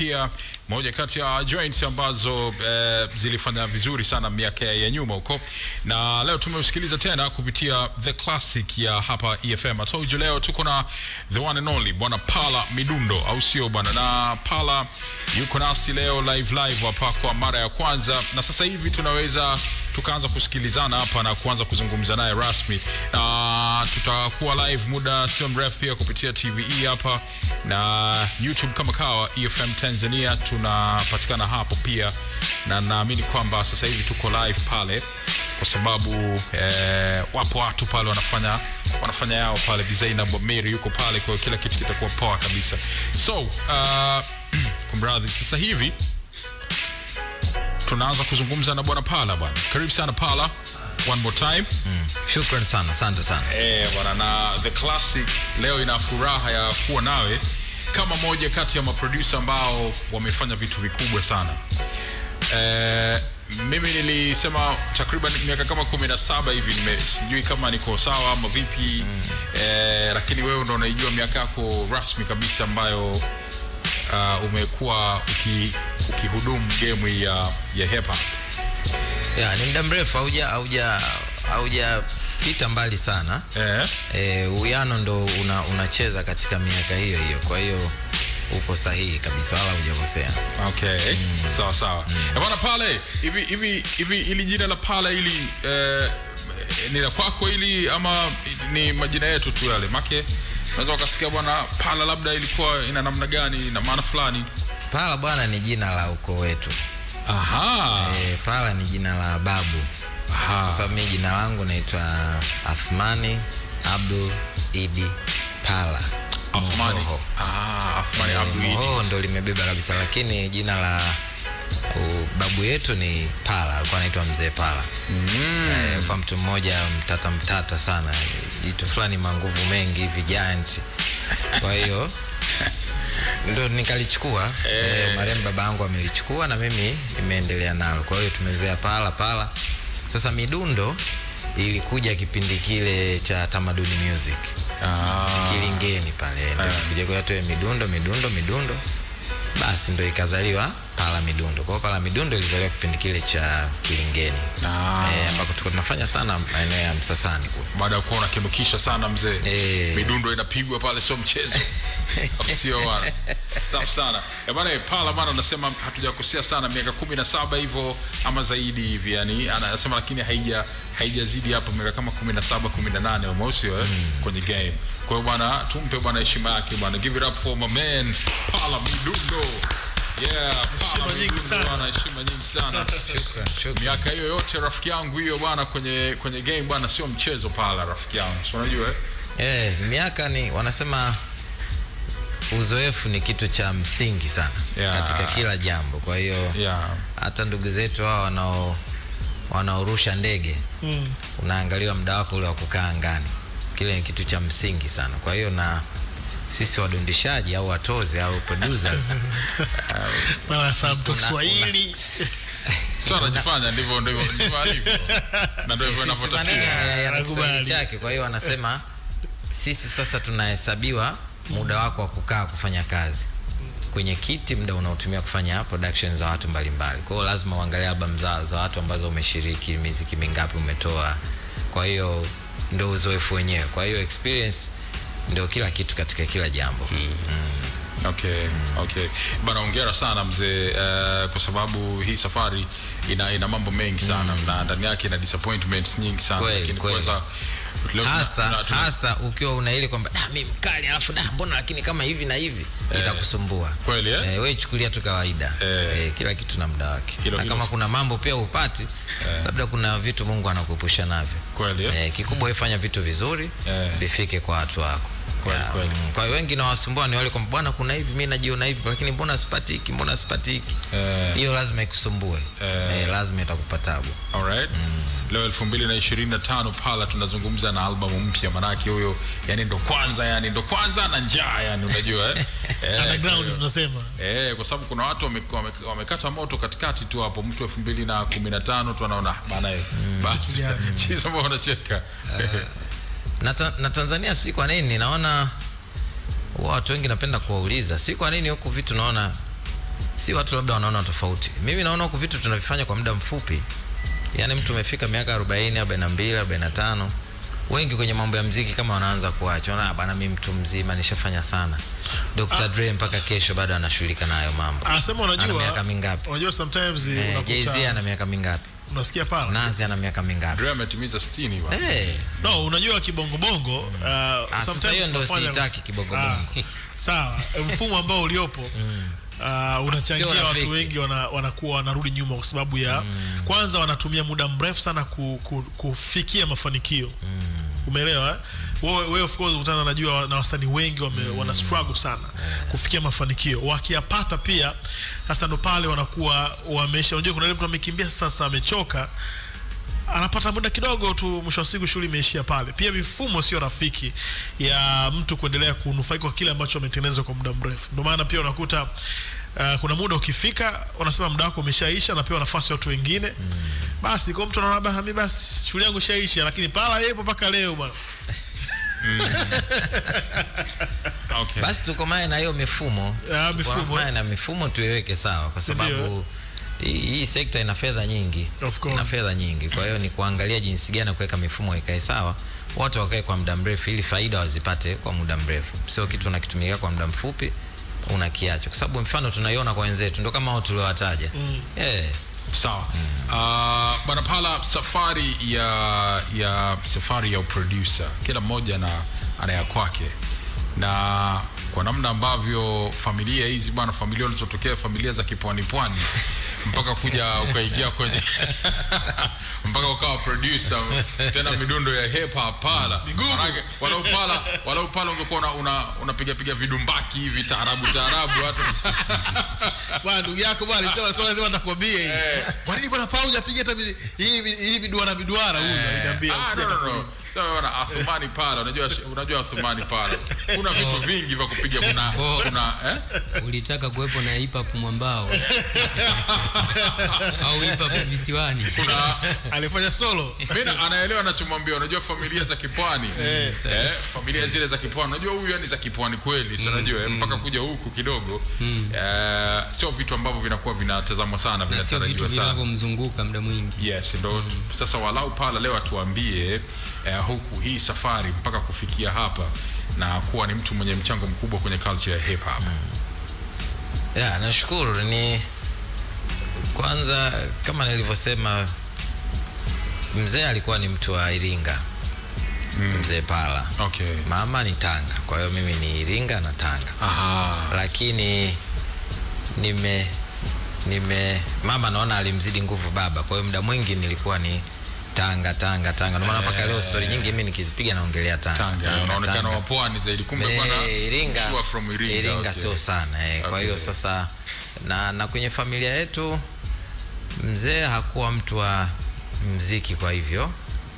Pia moja kati ya joints ambazo zilifanya vizuri sana miaka ya nyuma huko, na leo tumeusikiliza tena kupitia The Classic ya hapa EFM. I told you leo tuko na the one and only bwana Pala Midundo, au sio bwana? Na Pala yuko nasi leo live hapa kwa mara ya kwanza, na sasa hivi tunaweza tukaanza kusikilizana hapa na kuanza kuzungumza naye rasmi. Na tutakuwa live muda sio mrefu pia kupitia TVE hapa na YouTube kama kawa EFM Tanzania, tunapatikana hapo pia, na naamini kwamba sasa hivi tuko live pale kwa sababu wapo watu pale wanafanya yao pale. Zainab Mary yuko pale, kwa kila kitu kitakuwa poa kabisa. So kumradhi, sasa hivi tunaanza kuzungumza na bwana Pala. Bwana, karibu sana Pala, one more time. Shukran sana, asante sana. Bwana, na The Classic leo ina furaha ya kuwa nawe kama moja kati ya maproducer ambao wamefanya vitu vikubwa sana. Mimi nilisema takriban miaka kama 17 hivi, sijui kama niko sawa ama vipi. Lakini wewe ndo unaijua miaka yako rasmi kabisa ambayo umekuwa ukihudumu game ya hip hop. Ni muda mrefu, hauja pita mbali sana. Uwiano ndo unacheza katika miaka hiyo. Kwa hiyo uko sahihi kabisa, wala hujakosea. Okay. Sawa. Bwana pale, hivi ili jina la Pala ili ni la kwako ili ama ni majina yetu tu yale? Make unaweza ukasikia bwana Pala labda ilikuwa ina namna gani, na maana fulani. Pala bwana ni jina la ukoo wetu. Aha. Pala ni jina la babu. Kwa sababu mimi jina langu naitwa Athmani Abdul Idi Pala. Athmani Abdul Idi. Ndo limebeba kabisa, lakini jina la babu yetu ni Pala, alikuwa anaitwa Mzee Pala. Kwa mtu mmoja mtata sana, jitu fulani manguvu mengi hivi, giant. Kwa hiyo ndo nikalichukua. Marehemu baba yangu amelichukua na mimi nimeendelea nalo. Kwa hiyo tumezoea Pala. Sasa Midundo ilikuja kipindi kile cha Tamaduni Music. Kilingeni pale. Kuja kwa watu Midundo. Basi ndo ikazaliwa Pala Midundo. Kwa hiyo Pala Midundo ilizaliwa kipindi kile cha Kilingeni. Ambako tulikuwa tunafanya sana maeneo ya Msasani kule. Baada ya kuona kinukisha sana mzee. Midundo inapigwa pale, sio mchezo. Sio wana. Safi sana. Bwana Pala bwana, unasema hatujakosea sana, miaka 17 hivyo ama zaidi hivi, yani anasema, lakini haijazidi hapo, miaka kama 17 18 umosio kwenye game. Kwa hiyo bwana tumpe bwana heshima yake bwana. Give it up for my man Pala Midundo. Heshima nyingi sana. Shukran. Miaka hiyo yote rafiki yangu hiyo bwana kwenye game bwana, sio mchezo Pala rafiki yangu. So unajua miaka ni, wanasema uzoefu ni kitu cha msingi sana katika kila jambo. Kwa hiyo hata ndugu zetu hao wanaorusha ndege, unaangaliwa muda wako ule wa kukaa angani. Kile ni kitu cha msingi sana. Kwa hiyo na sisi wadundishaji au watozi au producers na sababu Kiswahili sio anajifanya ndivyo alivyo, na ndio hivyo yanakubali chake. Kwa hiyo wanasema sisi sasa tunahesabiwa muda wako wa kukaa kufanya kazi kwenye kiti, muda unaotumia kufanya production za watu mbalimbali. Kwa hiyo lazima uangalie album za watu ambazo umeshiriki, muziki mingapi umetoa. Kwa hiyo ndio uzoefu wenyewe. Kwa hiyo experience ndio kila kitu katika kila jambo. Okay. Bana, hongera sana mzee, kwa sababu hii safari ina mambo mengi sana na ndani yake ina disappointments nyingi sana, lakini kwanza hasa ukiwa una ile kwamba mimi mkali alafu mbona lakini kama hivi na hivi itakusumbua kweli. Wewe chukulia tu kawaida. Kila kitu na muda wake. Na kama kuna mambo pia upati, labda kuna vitu Mungu anakuepusha navyo kweli. Kikubwa wewe fanya vitu vizuri, vifike kwa watu wako. Kwa hiyo wengi na wasumbua ni wale kwamba bwana kuna hivi, mimi najiona hivi, lakini mbona sipati hiki. Hiyo lazima ikusumbue. Lazima itakupa tabu. Alright. Leo 2025 Pala tunazungumza na albamu mpya, manake huyo yani ndo kwanza na njaa, yani unajua underground tunasema. Kwa sababu kuna watu wamekata moto katikati tu hapo, mtu 2015 tu anaona bana basi sisi ambao wanacheka. Na Tanzania si kwa nini naona watu wengi napenda kuwauliza, si kwa nini huku vitu naona si watu labda wanaona tofauti. Mimi naona huko vitu tunavifanya kwa muda mfupi. Yaani mtu umefika miaka 40, 42, 45, wengi kwenye mambo ya muziki kama wanaanza kuacha. Unaona bana, mimi mtu mzima nishafanya sana. Dr. Dre mpaka kesho bado anashughulika nayo mambo. Anasema unajua ana miaka mingapi? Unajua sometimes unakuta Jay-Z ana miaka mingapi? Unasikia pala? Nas ana miaka mingapi? Dre ametimiza 60 bwana. No, unajua kibongo bongo sometimes hiyo ndio sitaki kibongo bongo. Sawa, mfumo ambao uliopo unachangia watu wengi wanakuwa wanarudi nyuma kwa sababu ya kwanza wanatumia muda mrefu sana kufikia mafanikio. Umeelewa? Wewe of course utana, najua na wasanii wengi wana struggle sana kufikia mafanikio. Wakiyapata pia sasa ndo pale wanakuwa wamesha, unajua kuna ile mtu amekimbia sasa amechoka, anapata muda kidogo tu, mwisho wa siku shughuli imeishia pale. Pia mifumo sio rafiki ya mtu kuendelea kunufaika kwa kile ambacho ametengeneza kwa muda mrefu. Ndio maana pia unakuta kuna muda ukifika wanasema muda wako umeshaisha na pia nafasi watu wengine. Basi kwa mtu anaona mimi basi shughuli yangu ishaisha, lakini pala yepo mpaka leo bwana. Okay. Basi tukomae na hiyo mifumo. Na mifumo tuiweke sawa kwa sababu hii sekta ina fedha nyingi. Ina fedha nyingi. Kwa hiyo ni kuangalia jinsi gani kuweka mifumo ikae sawa. Watu wakae kwa muda mrefu ili faida wazipate kwa muda mrefu. Sio kitu unakitumia kwa muda mfupi unakiacha. Kwa sababu mfano tunaiona kwa wenzetu ndio kama watu tuliowataja. Sawa. Bwana Pala, safari ya producer kila mmoja ana ya kwake, na kwa namna ambavyo familia hizi bwana, familia zilizotokea familia za kipwani pwani mpaka kuja ukaingia kwenye mpaka ukawa producer tena midundo ya hip hop Pala. Walau Pala ungekuwa unapiga vidumbaki hivi taarabu watu. Bwana ndugu yako bwana sema swala zima nitakwambia hivi. Kwa nini bwana Pala hujapiga hata hii viduara huyu ananiambia. Sawa bwana, Athumani Pala, unajua Athumani Pala. Kuna vitu vingi vya kupiga kuna ulitaka kuwepo na hip hop mwambao. Au hip hop visiwani. Alifanya solo. Mimi anaelewa anachomwambia. Unajua familia za kipwani. Familia zile za kipwani. Unajua huyu ni za kipwani kweli. Sio unajua mpaka kuja huku kidogo. Sio vitu ambavyo vinakuwa vinatazamwa sana, vinatarajiwa sana. Vinavyomzunguka muda mwingi. Yes, ndio. Sasa walau Pala leo atuambie huku hii safari mpaka kufikia hapa na kuwa ni mtu mwenye mchango mkubwa kwenye culture ya hip hop. Nashukuru. Ni kwanza kama nilivyosema, mzee alikuwa ni mtu wa Iringa. Mzee Pala. Okay. Mama ni Tanga. Kwa hiyo mimi ni Iringa na Tanga. Lakini mama naona alimzidi nguvu baba. Kwa hiyo muda mwingi nilikuwa ni Tanga. Ndio maana mpaka leo story nyingi mimi nikizipiga naongelea Tanga. Unaonekana wa pwani zaidi, kumbe bwana Iringa sio sana. Kwa hiyo sasa na kwenye familia yetu mzee hakuwa mtu wa muziki, kwa hivyo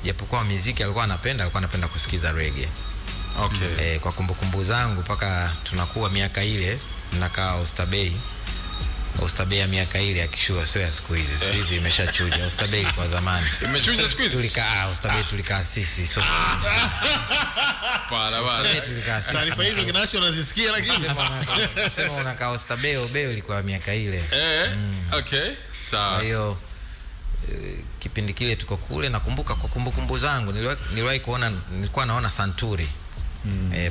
japokuwa muziki alikuwa anapenda kusikiza reggae. Okay. Kwa kumbukumbu zangu mpaka tunakuwa miaka ile nakaa Oysterbay ya miaka ile akishua, sio ya siku hizi. Siku hizi imeshachuja. Oysterbay kwa zamani imechuja siku hizi. Tulikaa sisi so Pala bwana. Taarifa hizo kinasho unazisikia, lakini sema unakaa Oysterbay ilikuwa miaka ile. Okay. Sawa. Kwa hiyo kipindi kile tuko kule, nakumbuka kwa kumbukumbu zangu niliwahi kuona, nilikuwa naona Santuri.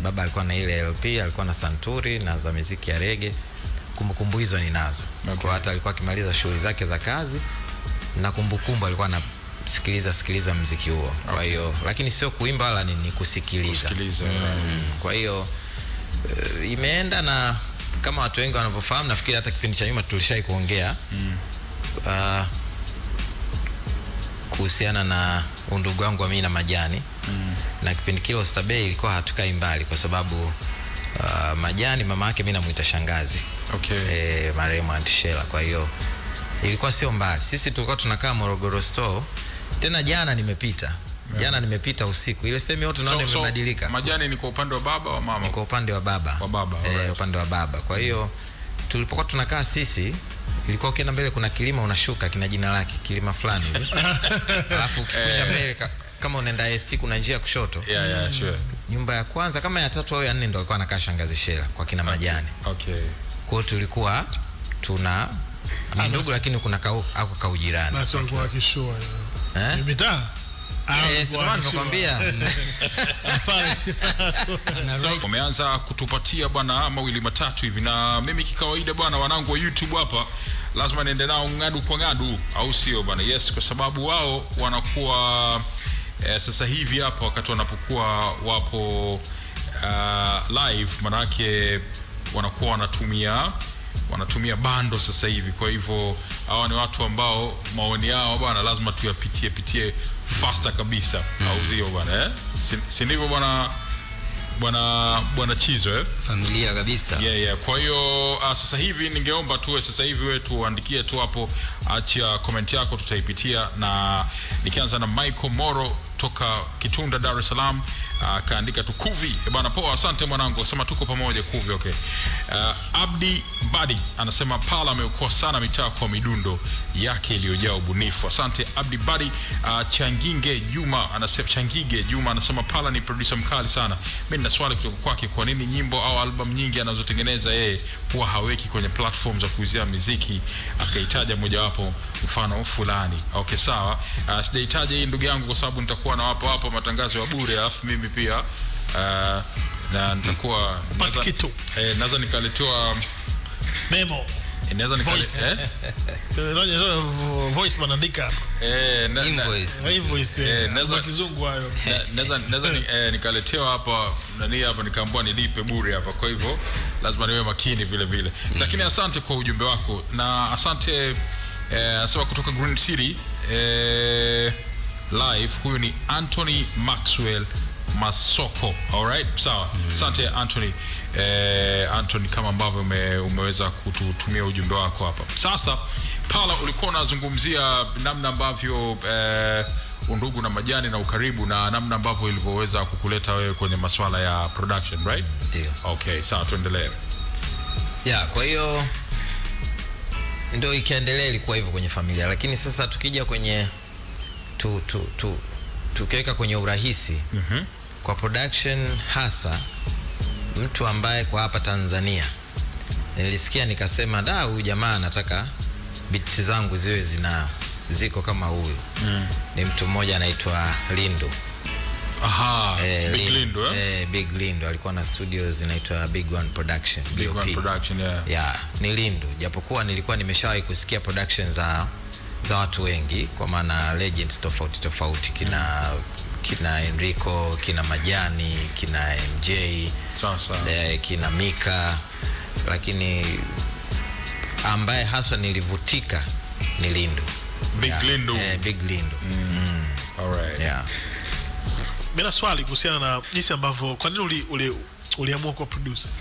Baba alikuwa na ile LP, alikuwa na Santuri na za muziki ya reggae. Kumbukumbu hizo ninazo. Kwa hata alikuwa akimaliza shughuli zake za kazi na kumbukumbu alikuwa anasikiliza muziki huo. Kwa hiyo lakini sio kuimba wala ni kusikiliza. Kwa hiyo imeenda, na kama watu wengi wanavyofahamu, nafikiri hata kipindi cha nyuma tulishai kuongea kuhusiana na undugu wangu wa mimi na Majani. Na kipindi kile Oysterbay ilikuwa hatukai mbali kwa sababu Majani mama yake mimi namuita shangazi. Okay. Marehemu Auntie Shela. Kwa hiyo ilikuwa sio mbali. Sisi tulikuwa tunakaa Morogoro store. Tena jana nimepita usiku. Ile sehemu yote naona imebadilika. Majani ni kwa upande wa baba au mama? Ni kwa upande wa baba. Upande wa baba. Kwa hiyo tulipokuwa tunakaa sisi, ilikuwa ukienda mbele kuna kilima unashuka kina jina lake, kilima fulani hivi. Alafu ukikuja mbele kama unaenda ST kuna njia kushoto. Sure. Nyumba ya kwanza kama ya 3 au ya 4 ndio alikuwa anakaa shangazi Shela kwa kina Majani. Okay. Kwa hiyo tulikuwa tuna ni ndugu lakini kuna ako kaujirani. Basi walikuwa wakishua hiyo. Ni mitaa. Nakwambia. Wameanza kutupatia bwana mawili matatu hivi, na mimi kikawaida bwana, wanangu wa YouTube hapa lazima niende nao ngadu kwa ngadu, au sio bwana? Yes, kwa sababu wao wanakuwa sasa hivi hapa wakati wanapokuwa wapo live, manake wanakuwa wanatumia bando sasa hivi. Kwa hivyo hawa ni watu ambao maoni yao bwana lazima tuyapitie faster kabisa, au sio bwana? Si ndivyo bwana Chizo familia kabisa. Yeah. Kwa hiyo sasa hivi ningeomba tuwe sasa hivi wewe tuandikie tu hapo, acha comment yako tutaipitia, na nikianza na Michael Moro toka Kitunda, Dar es Salaam. Kaandika tu Kuvi bwana, poa, asante mwanangu, sema tuko pamoja Kuvi. Okay. Abdi Badi anasema Pala ameokoa sana mitaa kwa midundo yake iliyojaa ubunifu. Asante Abdi Badi. Changige Juma anasema Pala ni producer mkali sana. Mimi nina swali kutoka kwake, kwa nini nyimbo au album nyingi anazotengeneza yeye huwa haweki kwenye platform za kuuzia muziki? Akahitaja mojawapo mfano fulani. Okay, sawa. Sijahitaji hii ndugu yangu kwa sababu nitakuwa na wapo matangazo ya bure, alafu mimi pia na nitakuwa naweza nikaletewa memo, inaweza nikaletewa voice wanaandika invoice naweza kizungu hayo, naweza nikaletewa hapa hapa nikaambiwa nilipe bure hapa. Kwa hivyo lazima niwe makini vile. Lakini asante kwa ujumbe wako, na asante sawa kutoka Green City live. Huyu ni Anthony Maxwell Masoko. Alright, sawa. Asante Anthony kama ambavyo umeweza kututumia ujumbe wako hapa. Sasa Pala, ulikuwa unazungumzia namna ambavyo undugu na majani na ukaribu, na namna ambavyo ilivyoweza kukuleta wewe kwenye masuala ya production, right? Ndio. Okay, sawa, tuendelee. Kwa hiyo ndio ikaendelea, ilikuwa hivyo kwenye familia, lakini sasa tukija kwenye tukiweka kwenye urahisi kwa production, hasa mtu ambaye kwa hapa Tanzania nilisikia nikasema huyu jamaa anataka beats zangu ziwe ziko kama huyu. Ni mtu mmoja anaitwa Lindo. Big Lindo. Big Lindo alikuwa na studio zinaitwa Big One Production. Big One Production, yeah, ni Lindo. Japokuwa nilikuwa nimeshawahi kusikia production za watu wengi, kwa maana legends tofauti kina Enrico, kina Majani, kina MJ, kina Mika, lakini ambaye hasa nilivutika ni Lindo. Big Lindo. Big Lindo. Alright. Yeah. Mimi na swali kuhusiana na jinsi ambavyo, kwa nini uliamua kuwa producer?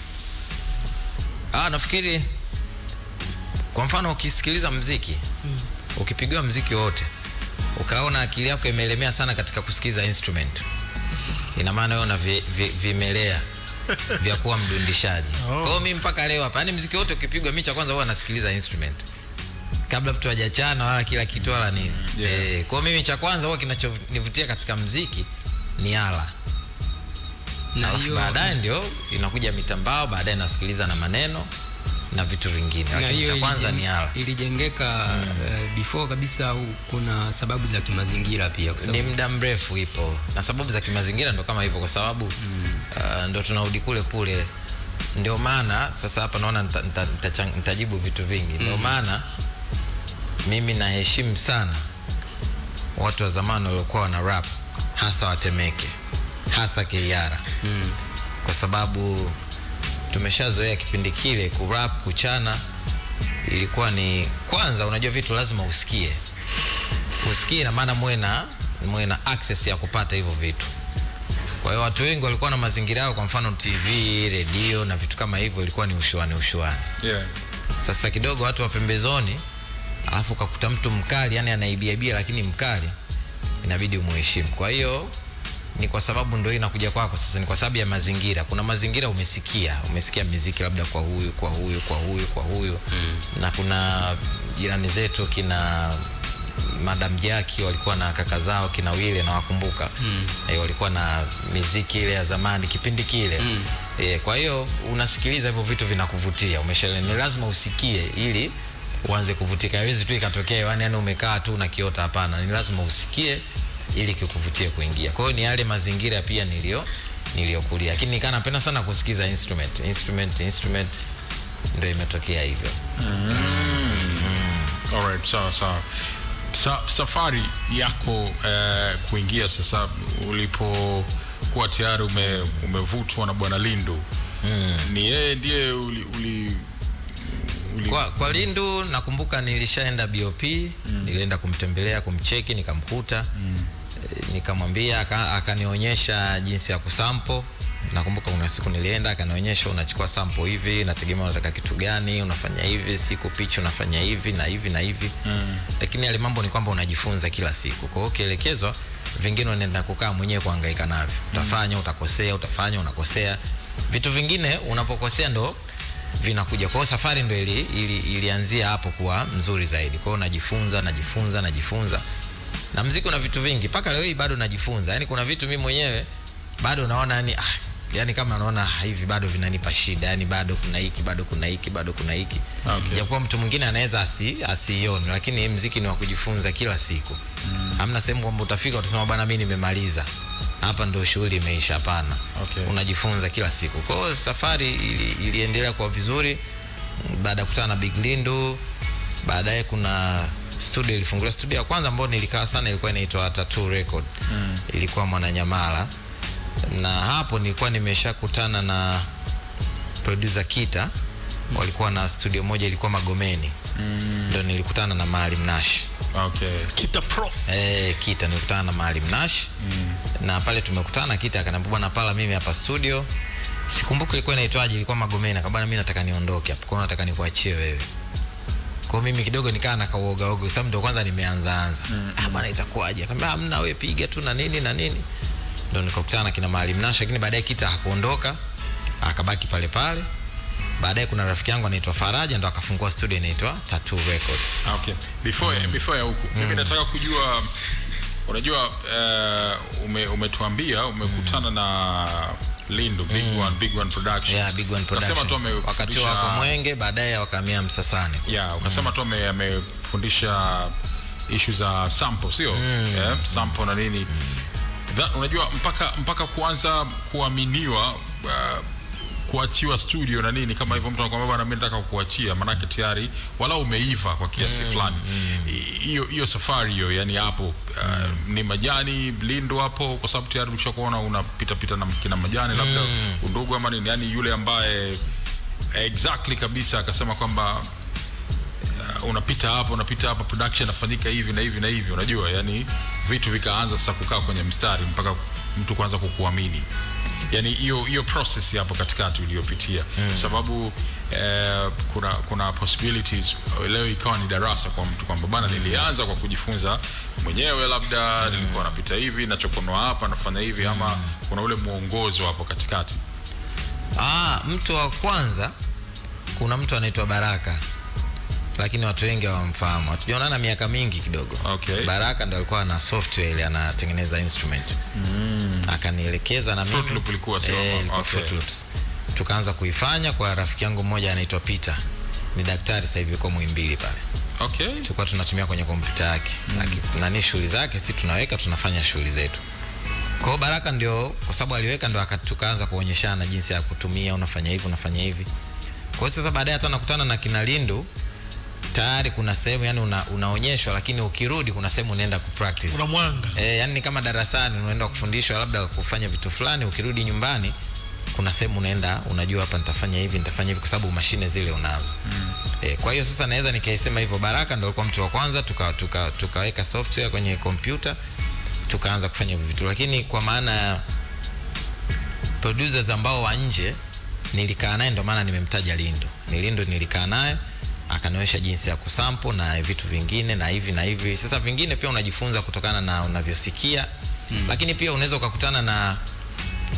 Nafikiri kwa mfano ukisikiliza muziki, ukipigiwa muziki wote ukaona akili yako imelemea sana katika kusikiza instrument, ina maana wewe una vimelea vya kuwa mdundishaji. Kwa hiyo mimi mpaka leo hapa, yani muziki wote ukipigwa, mimi cha kwanza huwa nasikiliza instrument kabla mtu hajachana wala kila kitu wala nini. Kwa hiyo mimi cha kwanza huwa kinachonivutia katika muziki ni ala, na baadaye ndio inakuja mitambao, baadaye nasikiliza na maneno na vitu vingine, lakini cha kwanza ni ala. Ilijengeka before kabisa, kuna sababu za kimazingira pia, kwa ni muda mrefu ipo, na sababu za kimazingira ndo kama hivyo, kwa sababu ndo tunarudi kule. Ndio maana sasa hapa naona nitajibu vitu vingi. Ndio maana mimi naheshimu sana watu wa zamani waliokuwa wana rap, hasa Watemeke, hasa Kiara, kwa sababu tumeshazoea kipindi kile kurap, kuchana ilikuwa ni kwanza, unajua vitu lazima usikie, na maana muwe na access ya kupata hivyo vitu. Kwa hiyo watu wengi walikuwa na mazingira yao, kwa mfano TV, radio na vitu kama hivyo, ilikuwa ni ushuani. Yeah. Sasa kidogo watu wa pembezoni, alafu kakuta mtu mkali, yani anaibia lakini mkali, inabidi umuheshimu. Kwa hiyo ni kwa sababu ndio inakuja kwako sasa, ni kwa sababu ya mazingira. Kuna mazingira umesikia muziki labda kwa huyu. Na kuna jirani zetu kina Madam Jackie walikuwa na kaka zao kina Wile, na wakumbuka walikuwa na muziki ile ya zamani kipindi kile. Kwa hiyo unasikiliza hivyo vitu vinakuvutia, ni lazima usikie ili uanze kuvutika. Haiwezi tu ikatokea yani umekaa tu na kiota, hapana, ni lazima usikie ili kikuvutie kuingia. Kwa hiyo ni yale mazingira pia niliokulia, lakini nikaa napenda sana kusikiza instrument ndio imetokea hivyo. Alright, sawa. Safari yako kuingia sasa, ulipokuwa tayari umevutwa na Bwana Lindu, ni yeye ndiye Kwa Lindu nakumbuka nilishaenda BOP, nilienda kumtembelea, kumcheki, nikamkuta, nikamwambia, akanionyesha jinsi ya kusample. Nakumbuka kuna siku nilienda, akanionyesha unachukua sample hivi, nategemea unataka kitu gani, unafanya hivi, siku pitch unafanya hivi na hivi na hivi. Lakini yale mambo ni kwamba unajifunza kila siku. Kwa hiyo ukielekezwa, vingine unaenda kukaa mwenyewe kuhangaika navyo. Utafanya, utakosea, utafanya, unakosea. Vitu vingine unapokosea ndo vinakuja. Kwa hiyo safari ndo ilianzia hapo kuwa mzuri zaidi. Kwa hiyo najifunza. Na muziki una vitu vingi. Paka leo hii bado najifunza. Yaani kuna vitu mimi mwenyewe bado naona yani kama naona hivi bado vinanipa shida. Yaani bado kuna hiki. Okay. Japokuwa mtu mwingine anaweza asione, lakini muziki ni wa kujifunza kila siku. Hamna sehemu kwamba utafika utasema bwana mimi nimemaliza, hapa ndio shughuli imeisha, hapana. Okay. Unajifunza kila siku. Kwa hiyo safari iliendelea kwa vizuri. Baada ya kukutana na Big Lindu, baadaye kuna studio ilifunguliwa. Studio ya kwanza ambayo nilikaa sana ilikuwa inaitwa Tattoo Record. Ilikuwa Mwananyamala. Na hapo nilikuwa nimeshakutana na producer Kita. Walikuwa na studio moja ilikuwa Magomeni. Ndio nilikutana na Maalim Nash. Okay. Kita Pro. Kita nilikutana na Maalim Nash. Na pale tumekutana, Kita akaniambia bwana Pala, mimi hapa studio. Sikumbuki ilikuwa inaitwaje, ilikuwa Magomeni. Akabana mimi nataka niondoke hapo. Kwa hiyo nataka nikuachie wewe. Kwa mimi kidogo nikaa na kaoga sababu ndio kwanza nimeanza. Bwana itakuwaje? Akamwambia hamna, wewe piga tu na nini. Ndio nikakutana na kina Maalim Nash, lakini baadaye Kita hakuondoka, akabaki pale pale. Baadaye kuna rafiki yangu anaitwa Faraja, ndo akafungua studio inaitwa Tattoo Records. Okay. Before ya huku, mimi nataka kujua, unajua umetuambia umekutana na Lindu, Big One Production. Yeah, Big One Production. Nasema tu wakati wako Mwenge, baadaye wakahamia Msasani. Yeah, ukasema tu amefundisha issue za sample, sio? Sample na nini. Unajua mpaka kuanza kuaminiwa, kuachiwa studio na nini kama hivyo, mtu anakuambia bwana mimi nataka kukuachia, maana yake tayari wala umeiva kwa kiasi fulani. Hiyo safari hiyo, yani hapo ni Majani Lindu hapo, kwa sababu tayari ukishakuona unapita na kina Majani labda undugu ama nini, yani yule ambaye exactly kabisa akasema kwamba unapita hapa production inafanyika hivi na hivi, unajua, yani vitu vikaanza sasa kukaa kwenye mstari mpaka mtu kuanza kukuamini. Yani hiyo process hapo katikati uliyopitia, sababu kuna possibilities leo ikawa ni darasa kwa mtu kwamba bana nilianza kwa kujifunza mwenyewe, labda nilikuwa napita hivi nachokonoa hapa nafanya hivi, ama kuna ule muongozo hapo katikati. Mtu wa kwanza kuna mtu anaitwa Baraka, lakini watu wengi hawamfahamu. Hatujaonana miaka mingi kidogo. Okay. Baraka ndo alikuwa na software ile anatengeneza instrument. Akanielekeza na mimi. Fruit Loop ilikuwa sio? Okay. Fruit Loops. Tukaanza kuifanya kwa rafiki yangu mmoja anaitwa Peter. Ni daktari sasa hivi kwa Muhimbili pale. Okay. Tulikuwa tunatumia kwenye kompyuta yake. Nani shughuli zake, sisi tunaweka, tunafanya shughuli zetu. Kwa Baraka ndio, kwa sababu aliweka ndo tukaanza kuonyeshana jinsi ya kutumia, unafanya hivi. Kwa sasa baadaye hata nakutana na kina Lindu, tayari kuna sehemu yani unaonyeshwa, lakini ukirudi kuna sehemu unaenda kupractice. Kuna mwanga. Yani ni kama darasani unaenda kufundishwa labda kufanya vitu fulani, ukirudi nyumbani kuna sehemu unaenda unajua hapa nitafanya hivi kwa sababu mashine zile unazo. Kwa hiyo sasa naweza nikaisema hivyo, Baraka ndio alikuwa mtu wa kwanza tukaweka software kwenye kompyuta, tukaanza kufanya vitu. Lakini kwa maana producers ambao wa nje nilikaa naye, ndio maana nimemtaja Lindu. Lindu nilikaa naye akanionyesha jinsi ya kusample na vitu vingine na hivi. Sasa vingine pia unajifunza kutokana na unavyosikia. Lakini pia unaweza ukakutana na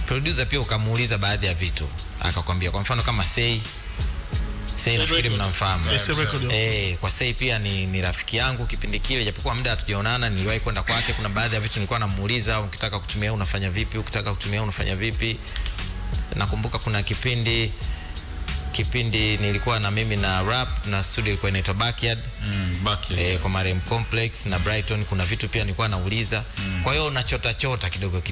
producer pia ukamuuliza baadhi ya vitu, akakwambia. Kwa mfano kama Sei nafikiri mnamfahamu. Kwa Sei pia ni rafiki yangu kipindi kile, japokuwa muda hatujaonana, niliwahi kwenda kwake. Kuna baadhi ya vitu nilikuwa namuuliza, ukitaka kutumia unafanya vipi, ukitaka kutumia unafanya vipi. nakumbuka kuna kipindi nilikuwa na mimi na rap na studio ilikuwa inaitwa Backyard. Kwa Marem Complex na Brighton, kuna vitu pia nilikuwa nauliza. Kwa hiyo unachota kidogo.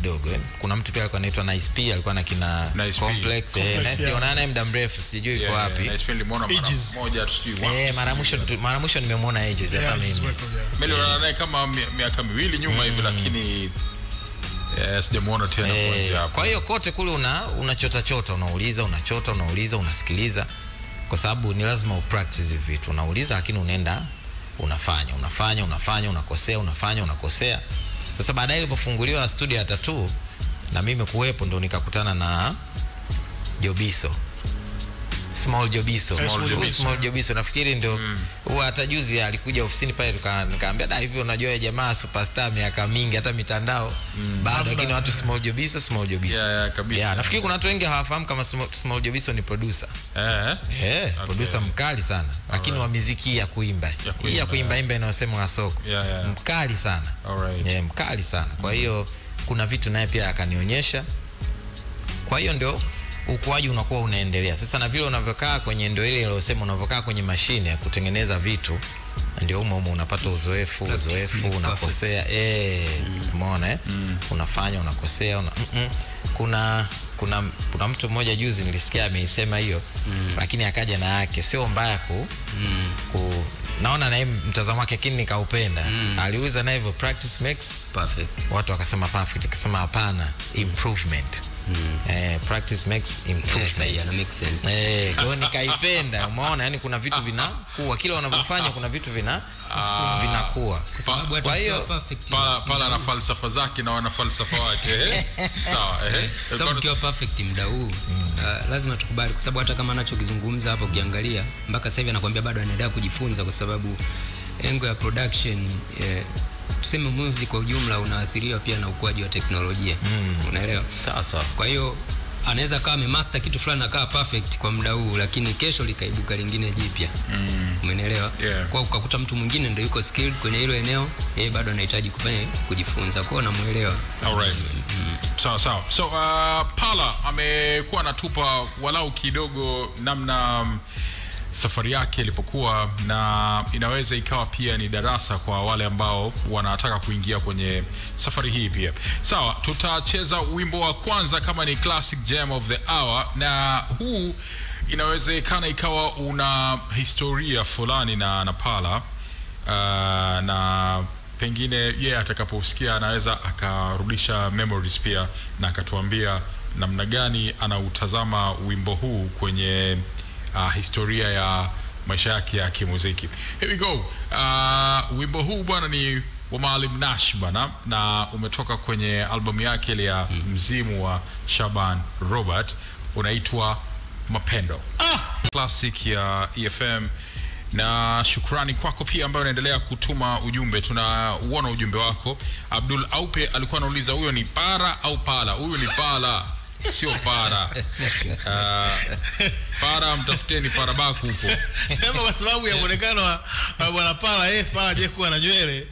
Kuna mtu pia alikuwa anaitwa Nice P, alikuwa na kina Complex. Nice onana muda mrefu sijui yuko wapi. Nice P nimeona mara moja tusijui. Mara mwisho nimemwona Ages hata mimi. Mimi naye kama miaka miwili nyuma hivi, lakini sijamuona tena kuanzia hapo. Kwa hiyo kote kule unachota unauliza, unasikiliza, kwa sababu ni lazima upractice vitu. Unauliza lakini unaenda unafanya, unakosea. Sasa baadaye ilipofunguliwa studio ya Tattoo na mimi kuwepo, ndo nikakutana na Jobiso. Small Jobiso nafikiri ndio hata juzi alikuja ofisini pale, nikaambia da, hivi unajua jamaa superstar miaka mingi hata mitandao bado, lakini watu Small Jobiso. Kabisa. Nafikiri kuna watu wengi hawafahamu kama Small Jobiso ni producer. Producer mkali sana, lakini wa muziki ya kuimba. Hii ya kuimba inayosema Kasoko. Mkali sana. Mkali sana. Kwa hiyo kuna vitu naye pia akanionyesha. Kwa hiyo ndio ukuaji unakuwa unaendelea. Sasa na vile unavyokaa kwenye, ndio ile iliyosema, unavyokaa kwenye mashine ya kutengeneza vitu, ndio umo unapata uzoefu, unakosea. Umeona unafanya, unakosea, kuna mtu mmoja juzi nilisikia ameisema hiyo, lakini akaja na yake sio mbaya naona naye mtazamo wake, lakini nikaupenda. Aliuza na hivyo practice makes perfect. Watu wakasema perfect, akasema hapana, improvement. Practice makes improvement. Yeah, make sense. Kwa hiyo nikaipenda. Umeona, yani kuna vitu vinakuwa, kila unavyofanya kuna vitu vinakuwa. Kwa hiyo pala na falsafa zake na wana falsafa wake. Sawa, sababu kiwa perfect muda huu lazima tukubali, kwa sababu hata kama anachokizungumza hapo ukiangalia mpaka sasa hivi anakuambia bado anaendelea kujifunza, kwa sababu engo ya production tuseme music kwa ujumla unaathiriwa pia na ukuaji wa teknolojia. Unaelewa? Sawa. Kwa hiyo anaweza kama amemaster kitu fulani akawa perfect kwa muda huu, lakini kesho likaibuka lingine jipya. Umeelewa? Kwa ukakuta mtu mwingine ndio yuko skilled kwenye hilo eneo, yeye bado anahitaji kujifunza. Kwa hiyo namuelewa. Alright. Sawa. So Pala amekuwa anatupa walau kidogo namna safari yake ilipokuwa, na inaweza ikawa pia ni darasa kwa wale ambao wanataka kuingia kwenye safari hii pia. Sawa, tutacheza wimbo wa kwanza kama ni classic jam of the hour, na huu inawezekana ikawa una historia fulani na Pala, na pengine atakaposikia anaweza akarudisha memories pia na akatuambia namna gani anautazama wimbo huu kwenye historia ya maisha yake ya kimuziki. Here we go. Wimbo huu bwana ni wa Maalim Nash bwana, na umetoka kwenye albamu yake ile ya Mzimu wa Shaban Robert, unaitwa Mapendo. Classic ya EFM, na shukrani kwako pia ambaye unaendelea kutuma ujumbe. Tunauona ujumbe wako. Abdul Aupe alikuwa anauliza huyo ni para au pala? Huyo ni pala, sio para. Para mtafuteni para baku huko. Sema kwa sababu ya muonekano wa bwana Pala, Pala je kuwa na nywele.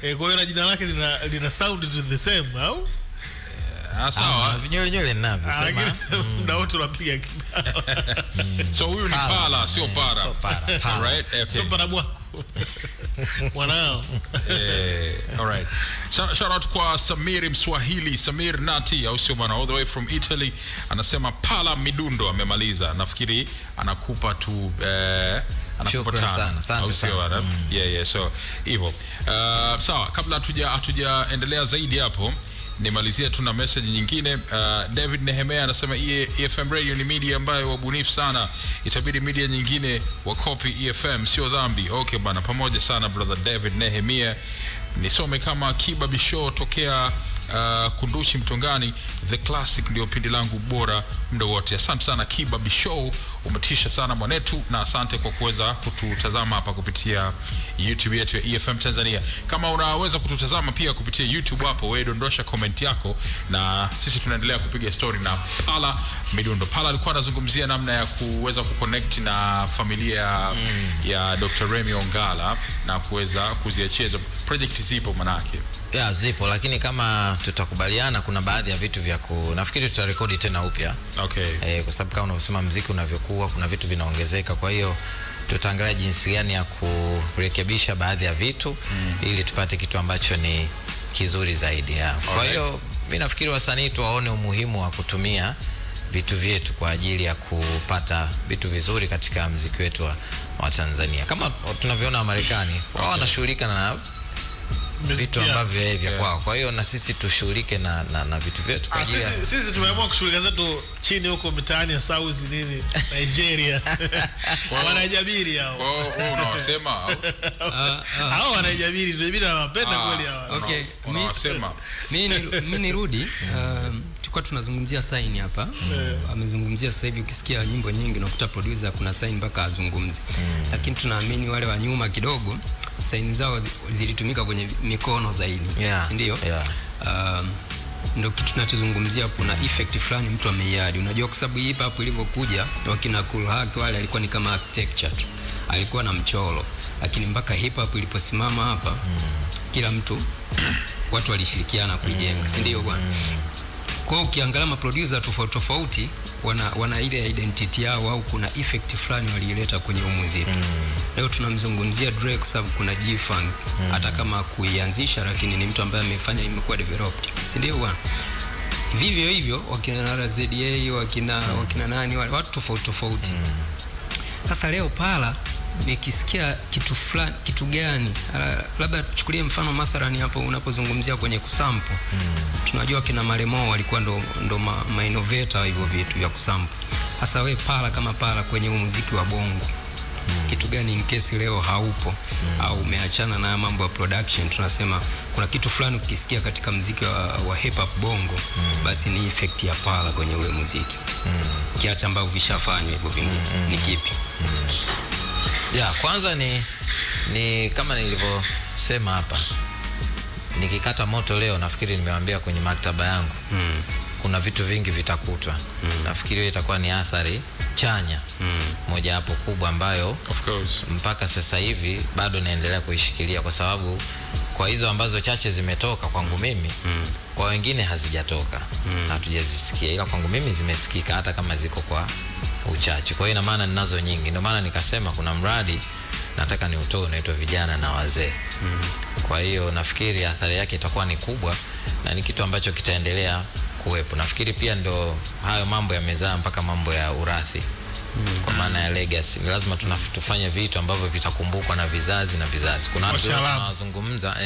Kwa hiyo na jina lake lina sound the same au? Sawa, nywele ninavyo sema. Muda wote unapiga kibao. So huyu ni Pala, sio para. Sio para. Alright, okay. Sio para bwako. Wanao. Alright. Shout out kwa Samir Mswahili, Samir Nati au sio bwana, all the way from Italy. Anasema Pala Midundo amemaliza. Nafikiri anakupa tu anakupa sana. So hivyo. Sawa, kabla hatujaendelea zaidi hapo, nimalizia tuna message nyingine. David Nehemea anasema EFM Radio ni media ambayo wabunifu sana, itabidi media nyingine wa copy EFM, sio dhambi. Okay bana, pamoja sana brother David Nehemea. Nisome kama Kiba Bisho tokea Kundushi Mtongani, The Classic ndio pindi langu bora muda wote. Asante sana Kiba Bisho, umetisha sana mwanetu, na asante kwa kuweza kututazama hapa kupitia YouTube yetu ya EFM Tanzania. Kama unaweza kututazama pia kupitia YouTube hapo, wewe dondosha comment yako na sisi tunaendelea kupiga story na Pala Midundo. Pala alikuwa anazungumzia namna ya kuweza kuconnect na familia ya Dr. Remy Ongala na kuweza kuziachia project zipo manake. Ya zipo, lakini kama tutakubaliana kuna baadhi ya vitu vya nafikiri tutarekodi tena upya. Okay. Kwa sababu kama unavyosema muziki unavyokuwa kuna vitu vinaongezeka, kwa hiyo tutaangalia jinsi gani ya kurekebisha baadhi ya vitu ili tupate kitu ambacho ni kizuri zaidi. Kwa hiyo mimi nafikiri wasanii tuwaone umuhimu wa kutumia vitu vyetu kwa ajili ya kupata vitu vizuri katika muziki wetu wa Tanzania. Kama tunavyoona Marekani, wao wanashughulika na vitu ambavyo vya kwao. Kwa hiyo na sisi tushughulike na vitu vyetu kwa ajili sisi tumeamua kushughulika zetu chini huko mitaani ya South nini Nigeria. Wanajabiri hao. Wao unawasema hao wanajabiri, tunajabiri wanapenda kweli hao. Okay. Unawasema Mimi nirudi tulikuwa tunazungumzia sign hapa. Amezungumzia sasa hivi ukisikia nyimbo nyingi unakuta producer kuna sign mpaka azungumze. Lakini tunaamini wale wa nyuma kidogo sign zao zilitumika kwenye mikono zaidi. Si ndio? Ndio kitu tunachozungumzia, kuna effect fulani mtu ameiadi. Unajua kwa sababu hip hop ilivyokuja wakina Cool Herc wale alikuwa ni kama architecture tu. Alikuwa na mchoro, lakini mpaka hip hop iliposimama hapa kila mtu watu walishirikiana kuijenga, si ndio bwana? Kwa ukiangalia ma producer tofauti wana ile identity yao au kuna effect fulani waliileta kwenye muziki. Leo tunamzungumzia Drake kwa sababu kuna G-Funk hata kama kuianzisha, lakini ni mtu ambaye amefanya imekuwa developed, si ndio bwana? Vivyo hivyo wakina RZA wakina nani wale watu tofauti. Sasa leo Pala nikisikia kitu fulani, kitu gani, labda tuchukulie mfano mathalani hapo unapozungumzia kwenye kusample. Tunajua kina Maremo walikuwa ndo ma innovator hivyo vitu vya kusample. Sasa we Pala kama Pala kwenye muziki wa bongo, kitu gani in case leo haupo au umeachana na mambo ya production, tunasema kuna kitu fulani ukisikia katika muziki wa hip hop bongo basi ni effect ya Pala kwenye ule muziki. Kiacha ambao vishafanywa hivyo vingine ni kipi? Kwanza ni kama nilivyosema hapa, nikikata moto leo nafikiri nimewaambia kwenye maktaba yangu kuna vitu vingi vitakutwa. Nafikiri hiyo itakuwa ni athari chanya moja hapo kubwa ambayo of course mpaka sasa hivi bado naendelea kuishikilia, kwa sababu kwa hizo ambazo chache zimetoka kwangu mimi, kwa wengine hazijatoka, hatujazisikia, ila kwangu mimi zimesikika hata kama ziko kwa uchache. Kwa hiyo ina maana ninazo nyingi. Ndio maana nikasema kuna mradi nataka ni utoe unaitwa vijana na wazee. Kwa hiyo nafikiri athari yake itakuwa ni kubwa na ni kitu ambacho kitaendelea kuwepo. Nafikiri pia ndo hayo mambo yamezaa mpaka mambo ya urathi. Kwa maana ya legacy. Ni lazima tufanye vitu ambavyo vitakumbukwa na vizazi na vizazi. Kuna watu wanazungumza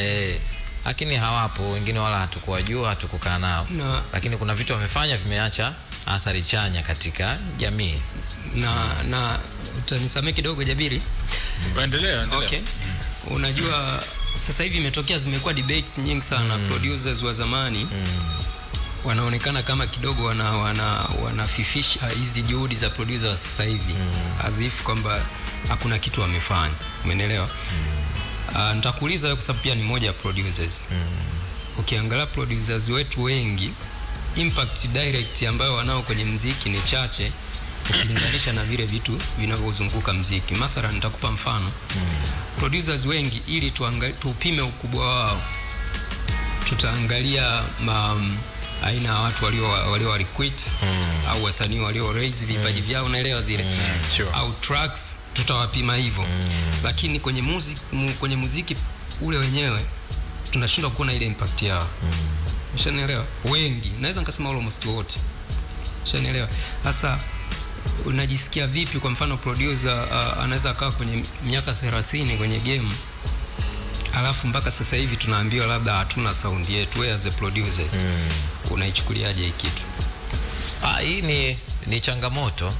lakini hawapo, wengine wala hatukuwajua, hatukukaa nao. Lakini kuna vitu wamefanya vimeacha athari chanya katika jamii. Na utanisamee kidogo Jabiri. Endelea. Okay. Unajua sasa hivi imetokea zimekuwa debates nyingi sana. Producers wa zamani wanaonekana kama kidogo wanafifisha hizi juhudi za producer sasa hivi, as if kwamba hakuna kitu wamefanya. Umeelewa? Nitakuuliza wewe kwa sababu pia ni moja ya producers. Ukiangalia producers wetu wengi impact direct ambayo wanao kwenye muziki ni chache ukilinganisha na vile vitu vinavyozunguka muziki. Mathalan nitakupa mfano. Producers wengi ili tupime ukubwa wao, tutaangalia aina ya watu walio quit au wasanii walio raise vipaji vyao, unaelewa zile au tracks tutawapima hivyo. Lakini kwenye muziki ule wenyewe tunashindwa kuona ile impact yao. Ushanielewa? Wengi, naweza nikasema almost wote. Ushanielewa? Sasa unajisikia vipi kwa mfano producer anaweza kaa kwenye miaka 30 kwenye game, alafu mpaka sasa hivi tunaambiwa labda hatuna sound yetu? Wewe as a producers unaichukuliaje hii kitu? Hii ni changamoto.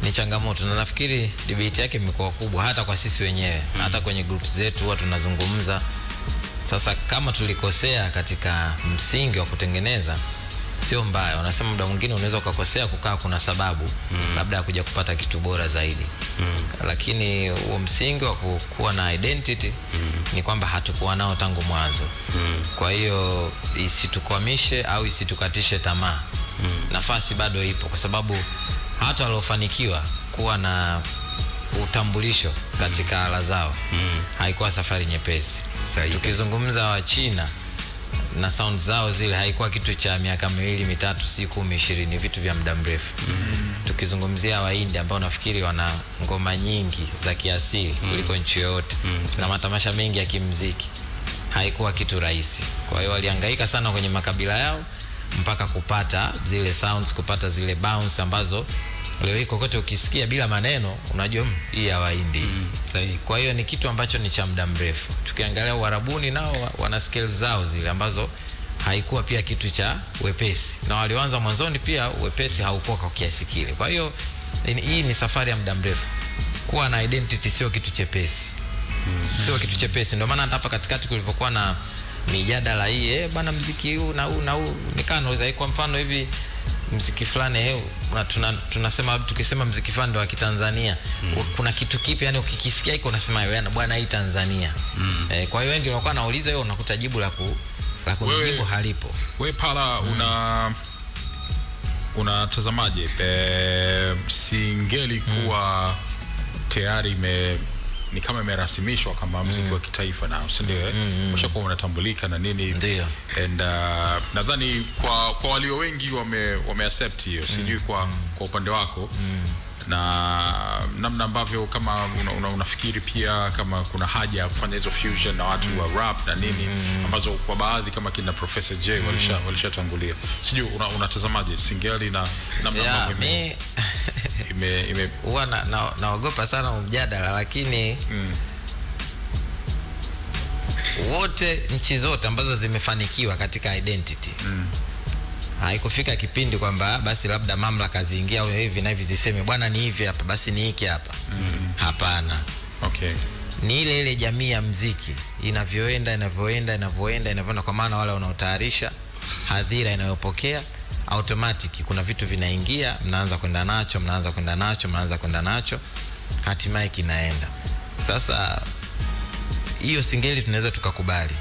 Ni changamoto na nafikiri debate yake imekuwa kubwa hata kwa sisi wenyewe. Hata kwenye group zetu huwa tunazungumza. Sasa kama tulikosea katika msingi wa kutengeneza, sio mbaya. Wanasema muda mwingine unaweza ukakosea kukaa kuna sababu labda kuja kupata kitu bora zaidi. Lakini huo msingi wa kuwa na identity ni kwamba hatukuwa nao tangu mwanzo. Kwa hiyo isitukwamishe au isitukatishe tamaa. Nafasi bado ipo, kwa sababu hata waliofanikiwa kuwa na utambulisho katika ala zao haikuwa safari nyepesi. Tukizungumza wa China na sound zao zile haikuwa kitu cha miaka 2, 3, 10, 20, vitu vya muda mrefu. Tukizungumzia Wahindi ambao nafikiri wana ngoma nyingi za kiasili kuliko nchi yote na matamasha mengi ya kimuziki, haikuwa kitu rahisi. Kwa hiyo walihangaika sana kwenye makabila yao mpaka kupata zile sounds, kupata zile bounce ambazo leo hii kokote ukisikia bila maneno unajua hii ya Wahindi. Kwa hiyo ni kitu ambacho ni cha muda mrefu. Tukiangalia Uarabuni nao wana scale zao zile ambazo haikuwa pia kitu cha wepesi, na walioanza mwanzoni pia wepesi haukuwa kwa kiasi kile. Kwa hiyo hii ni safari ya muda mrefu. Kuwa na identity sio kitu chepesi. Sio kitu chepesi. Ndio maana hapa katikati kulipokuwa na mijadala hii bana, muziki huu na huu nikaa naweza kwa mfano hivi muziki fulani tunasema tukisema muziki fulani ndio wa Kitanzania, kuna kitu kipi yani ukikisikia iko unasema wewe bwana hii Tanzania. Kwa hiyo wengi wanakuwa nauliza wewe unakuta jibu la kujibu halipo. Wewe Pala unatazamaje Singeli kuwa tayari ni kama imerasimishwa kama muziki wa kitaifa na ndio umeshakuwa unatambulika na nini? Ndio. And nadhani kwa walio wengi wame accept hiyo. Sijui kwa upande wako na namna ambavyo kama unafikiri pia kama kuna haja ya kufanya hizo fusion na watu wa rap na nini ambazo kwa baadhi kama kina Professor J walishatangulia. Sijui unatazamaje Singeli na namna ambavyo huwa naogopa sana mjadala, lakini wote nchi zote ambazo zimefanikiwa katika identity haikufika kipindi kwamba basi labda mamlaka ziingia au hivi na hivi ziseme bwana ni hivi hapa basi ni hiki hapa. Hapana. Okay. Ni ile jamii ya muziki inavyoenda kwa maana wale wanaotayarisha, hadhira inayopokea, automatic kuna vitu vinaingia, mnaanza kwenda nacho, hatimaye kinaenda. Sasa hiyo Singeli tunaweza tukakubali,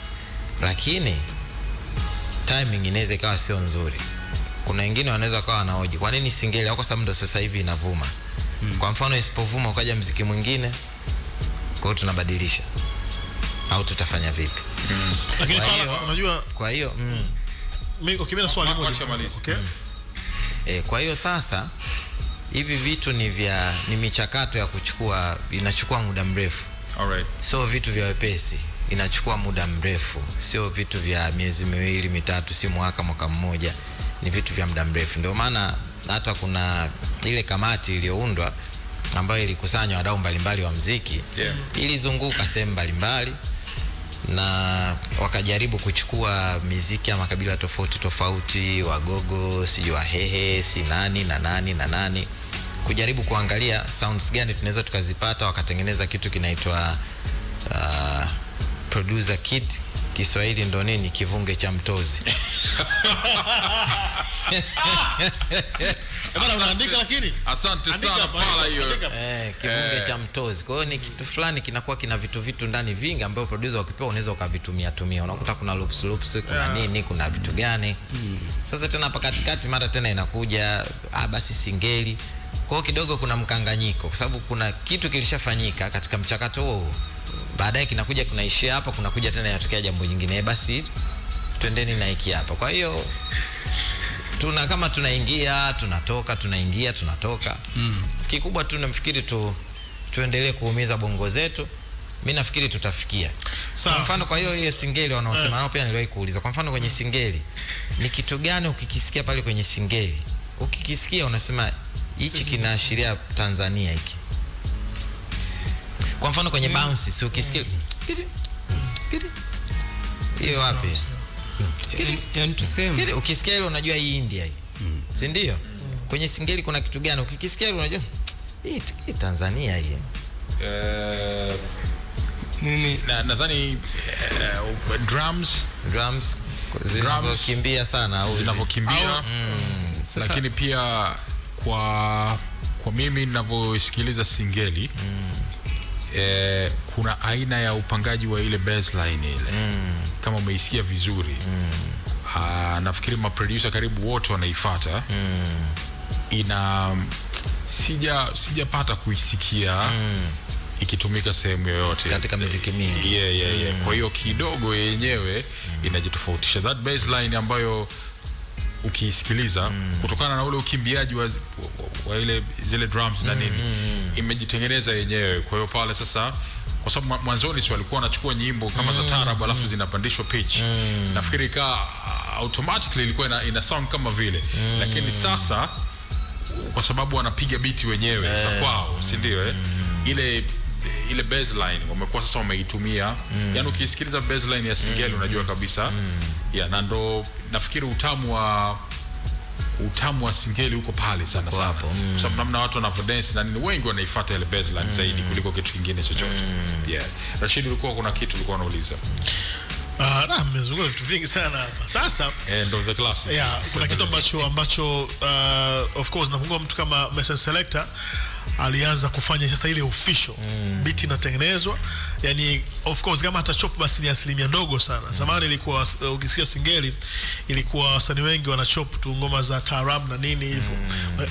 lakini timing inaweza ikawa sio nzuri. Kuna wengine wanaweza kawa wanahoji kwa nini Singeli au kwa sababu ndo sasa hivi inavuma. Kwa mfano isipovuma ukaja muziki mwingine, kwa hiyo tunabadilisha au tutafanya vipi? Lakini unajua kwa hiyo mimi na swali moja. Okay? Kwa hiyo sasa hivi vitu ni michakato ya inachukua muda mrefu. Alright. So vitu vya wepesi inachukua muda mrefu, sio vitu vya miezi 2, 3, si mwaka mmoja, ni vitu vya muda mrefu. Ndio maana hata kuna ile kamati iliyoundwa ambayo ilikusanya wadau mbalimbali wa muziki, ilizunguka sehemu mbalimbali na wakajaribu kuchukua muziki ya makabila tofauti, Wagogo, si Wahehe, si nani na nani, kujaribu kuangalia sounds gani tunaweza tukazipata, wakatengeneza kitu kinaitwa producer kit. Kiswahili ndo nini? Kivunge cha mtozi. Bwana unaandika lakini? Asante sana Pala hiyo. Kivunge cha mtozi. Kwa hiyo ni kitu fulani kinakuwa kina vitu ndani vingi ambao producer wakipewa unaweza ukavitumia. Unakuta kuna loops, kuna nini, kuna vitu gani. Sasa tena hapa katikati mara tena inakuja basi Singeli. Kwa hiyo kidogo kuna mkanganyiko kwa sababu kuna kitu kilishafanyika katika mchakato huo. Baadaye kinakuja kunaishia hapa, kunakuja tena yatokea jambo jingine, basi twendeni na hiki hapa. Kwa hiyo kama tunaingia tunatoka, tunaingia tunatoka. Kikubwa tu nafikiri tuendelee kuumiza bongo zetu. Mimi nafikiri tutafikia. Kwa mfano kwa hiyo Singeli wanaosema nao pia niliwahi kuuliza. Kwa mfano kwenye Singeli ni kitu gani ukikisikia pale kwenye Singeli? Ukikisikia unasema hichi kinaashiria Tanzania hiki. Kwa mfano kwenye bounce si ukisikia hiyo wapi? Yani tuseme ukisikia ile unajua hii India hii. Si ndio? Kwenye Singeli kuna kitu gani? Ukikisikia ile unajua hii Tanzania hii. Mimi nadhani drums zinavyokimbia sana au zinavyokimbia. Lakini pia kwa mimi ninavyosikiliza Singeli kuna aina ya upangaji wa ile bassline ile. Kama umeisikia vizuri. Nafikiri maproducer karibu wote wanaifuata. Sijapata kuisikia ikitumika sehemu yoyote katika muziki mingi. Kwa hiyo kidogo yenyewe inajitofautisha. That baseline ambayo ukisikiliza kutokana na ule ukimbiaji wa zile drums na nini imejitengeneza yenyewe. Kwa hiyo pale sasa, kwa sababu mwanzoni si walikuwa wanachukua nyimbo kama za taarab alafu zinapandishwa pitch, nafikiri automatically ilikuwa ina sound kama vile, lakini sasa kwa sababu wanapiga beat wenyewe za kwao, si ndio? Ile baseline wamekuwa sasa wameitumia. Yani ukisikiliza baseline ya Singeli unajua kabisa na ndo nafikiri utamu wa Singeli huko pale sana sana, kwa sababu namna watu wanavyo-dance na nini, wengi wanaifuata ile baseline zaidi kuliko kitu kingine chochote. Rashid, ulikuwa kuna kitu ulikuwa unauliza? Mmezungumza vitu vingi sana hapa. Sasa end of the class. Kuna kitu ambacho of course nakumbuka mtu kama Message Selector alianza kufanya sasa ile official beat inatengenezwa, yani of course kama hata chop basi ni asilimia ndogo sana. Zamani ilikuwa ukisikia Singeli ilikuwa wasanii wengi wana chop tu ngoma za taarab na nini hivyo,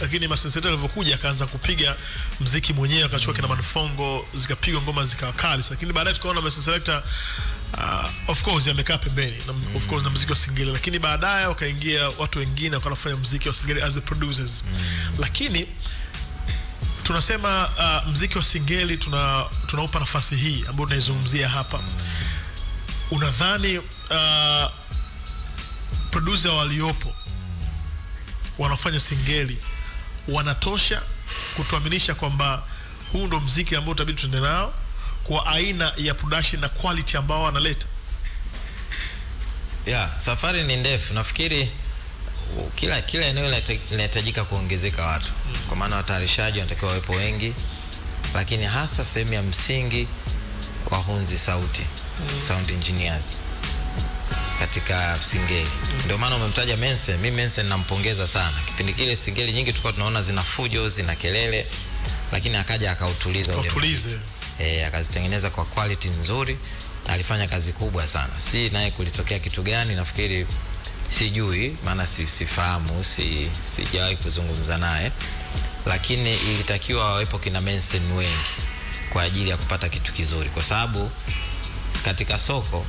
lakini Message Selector alivyokuja akaanza kupiga muziki mwenyewe, akachukua kina Manufongo zikapigwa ngoma zikawa kali. Lakini baadaye tukaona Message Selector of course yamekaa pembeni of course na muziki wa Singeli, lakini baadaye wakaingia watu wengine wakafanya muziki wa Singeli as the producers. Lakini tunasema muziki wa Singeli tunaupa nafasi hii ambayo tunaizungumzia hapa. Unadhani producer waliopo wanafanya Singeli wanatosha kutuaminisha kwamba huu ndo muziki ambao tutabidi tuende nao kwa aina ya production na quality ambao wanaleta? Safari ni ndefu. Nafikiri kila eneo linahitajika kuongezeka watu, kwa maana watayarishaji wanatakiwa wawepo wengi, lakini hasa sehemu ya msingi wahunzi sauti, sound engineers katika Singeli. Ndio maana umemtaja Mensen. Mimi Mensen nampongeza sana. Kipindi kile Singeli nyingi tulikuwa tunaona zina fujo, zina kelele, lakini akaja akautuliza ule, akazitengeneza kwa quality nzuri. Alifanya kazi kubwa sana. Si naye kulitokea kitu gani nafikiri sijui, maana sifahamu, sijawahi kuzungumza naye, lakini ilitakiwa wawepo kina Mensen wengi kwa ajili ya kupata kitu kizuri, kwa sababu katika soko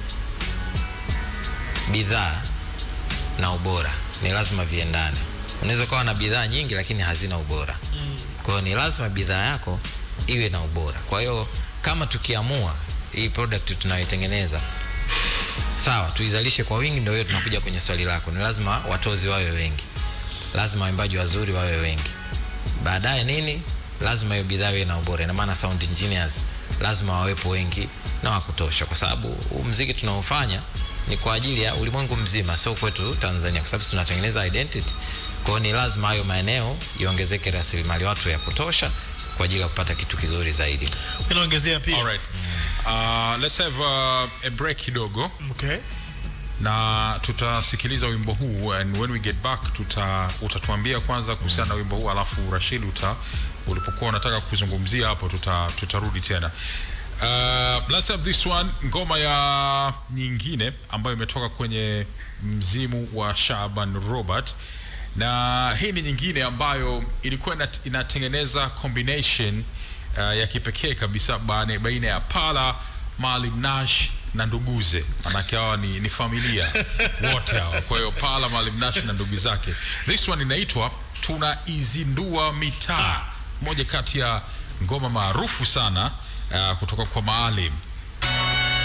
bidhaa na ubora ni lazima viendane. Unaweza kuwa na bidhaa nyingi lakini hazina ubora. Kwa hiyo ni lazima bidhaa yako iwe na ubora. Kwa hiyo kama tukiamua hii product tunayotengeneza sawa tuizalishe kwa wingi, ndio hiyo tunakuja kwenye swali lako. Ni lazima watozi wawe wengi, lazima waimbaji wazuri wawe wengi. Baadaye nini? Lazima hiyo bidhaa iwe na ubora. Ina maana sound engineers lazima wawepo wengi na wa kutosha, kwa sababu muziki tunaofanya ni kwa ajili ya ulimwengu mzima, sio kwetu Tanzania, kwa sababu tunatengeneza identity. Kwa hiyo ni lazima hayo maeneo iongezeke rasilimali watu ya kutosha kwa ajili ya kupata kitu kizuri zaidi. Inaongezea pia. All right. Let's have a break kidogo. Okay. Na tutasikiliza wimbo huu, and when we get back utatuambia kwanza kuhusiana na wimbo huu, alafu Rashid ulipokuwa unataka kuzungumzia hapo tutarudi tena. Let's have this one, ngoma ya nyingine ambayo imetoka kwenye mzimu wa Shaban Robert, na hii ni nyingine ambayo ilikuwa inatengeneza combination ya kipekee kabisa baina ya Pala, Maalim Nash na nduguze. Manake hawa ni familia wote hawa. Kwa hiyo Pala, Maalim Nash na ndugu zake. This one inaitwa Tunaizindua Mitaa, moja kati ya ngoma maarufu sana kutoka kwa Maalim.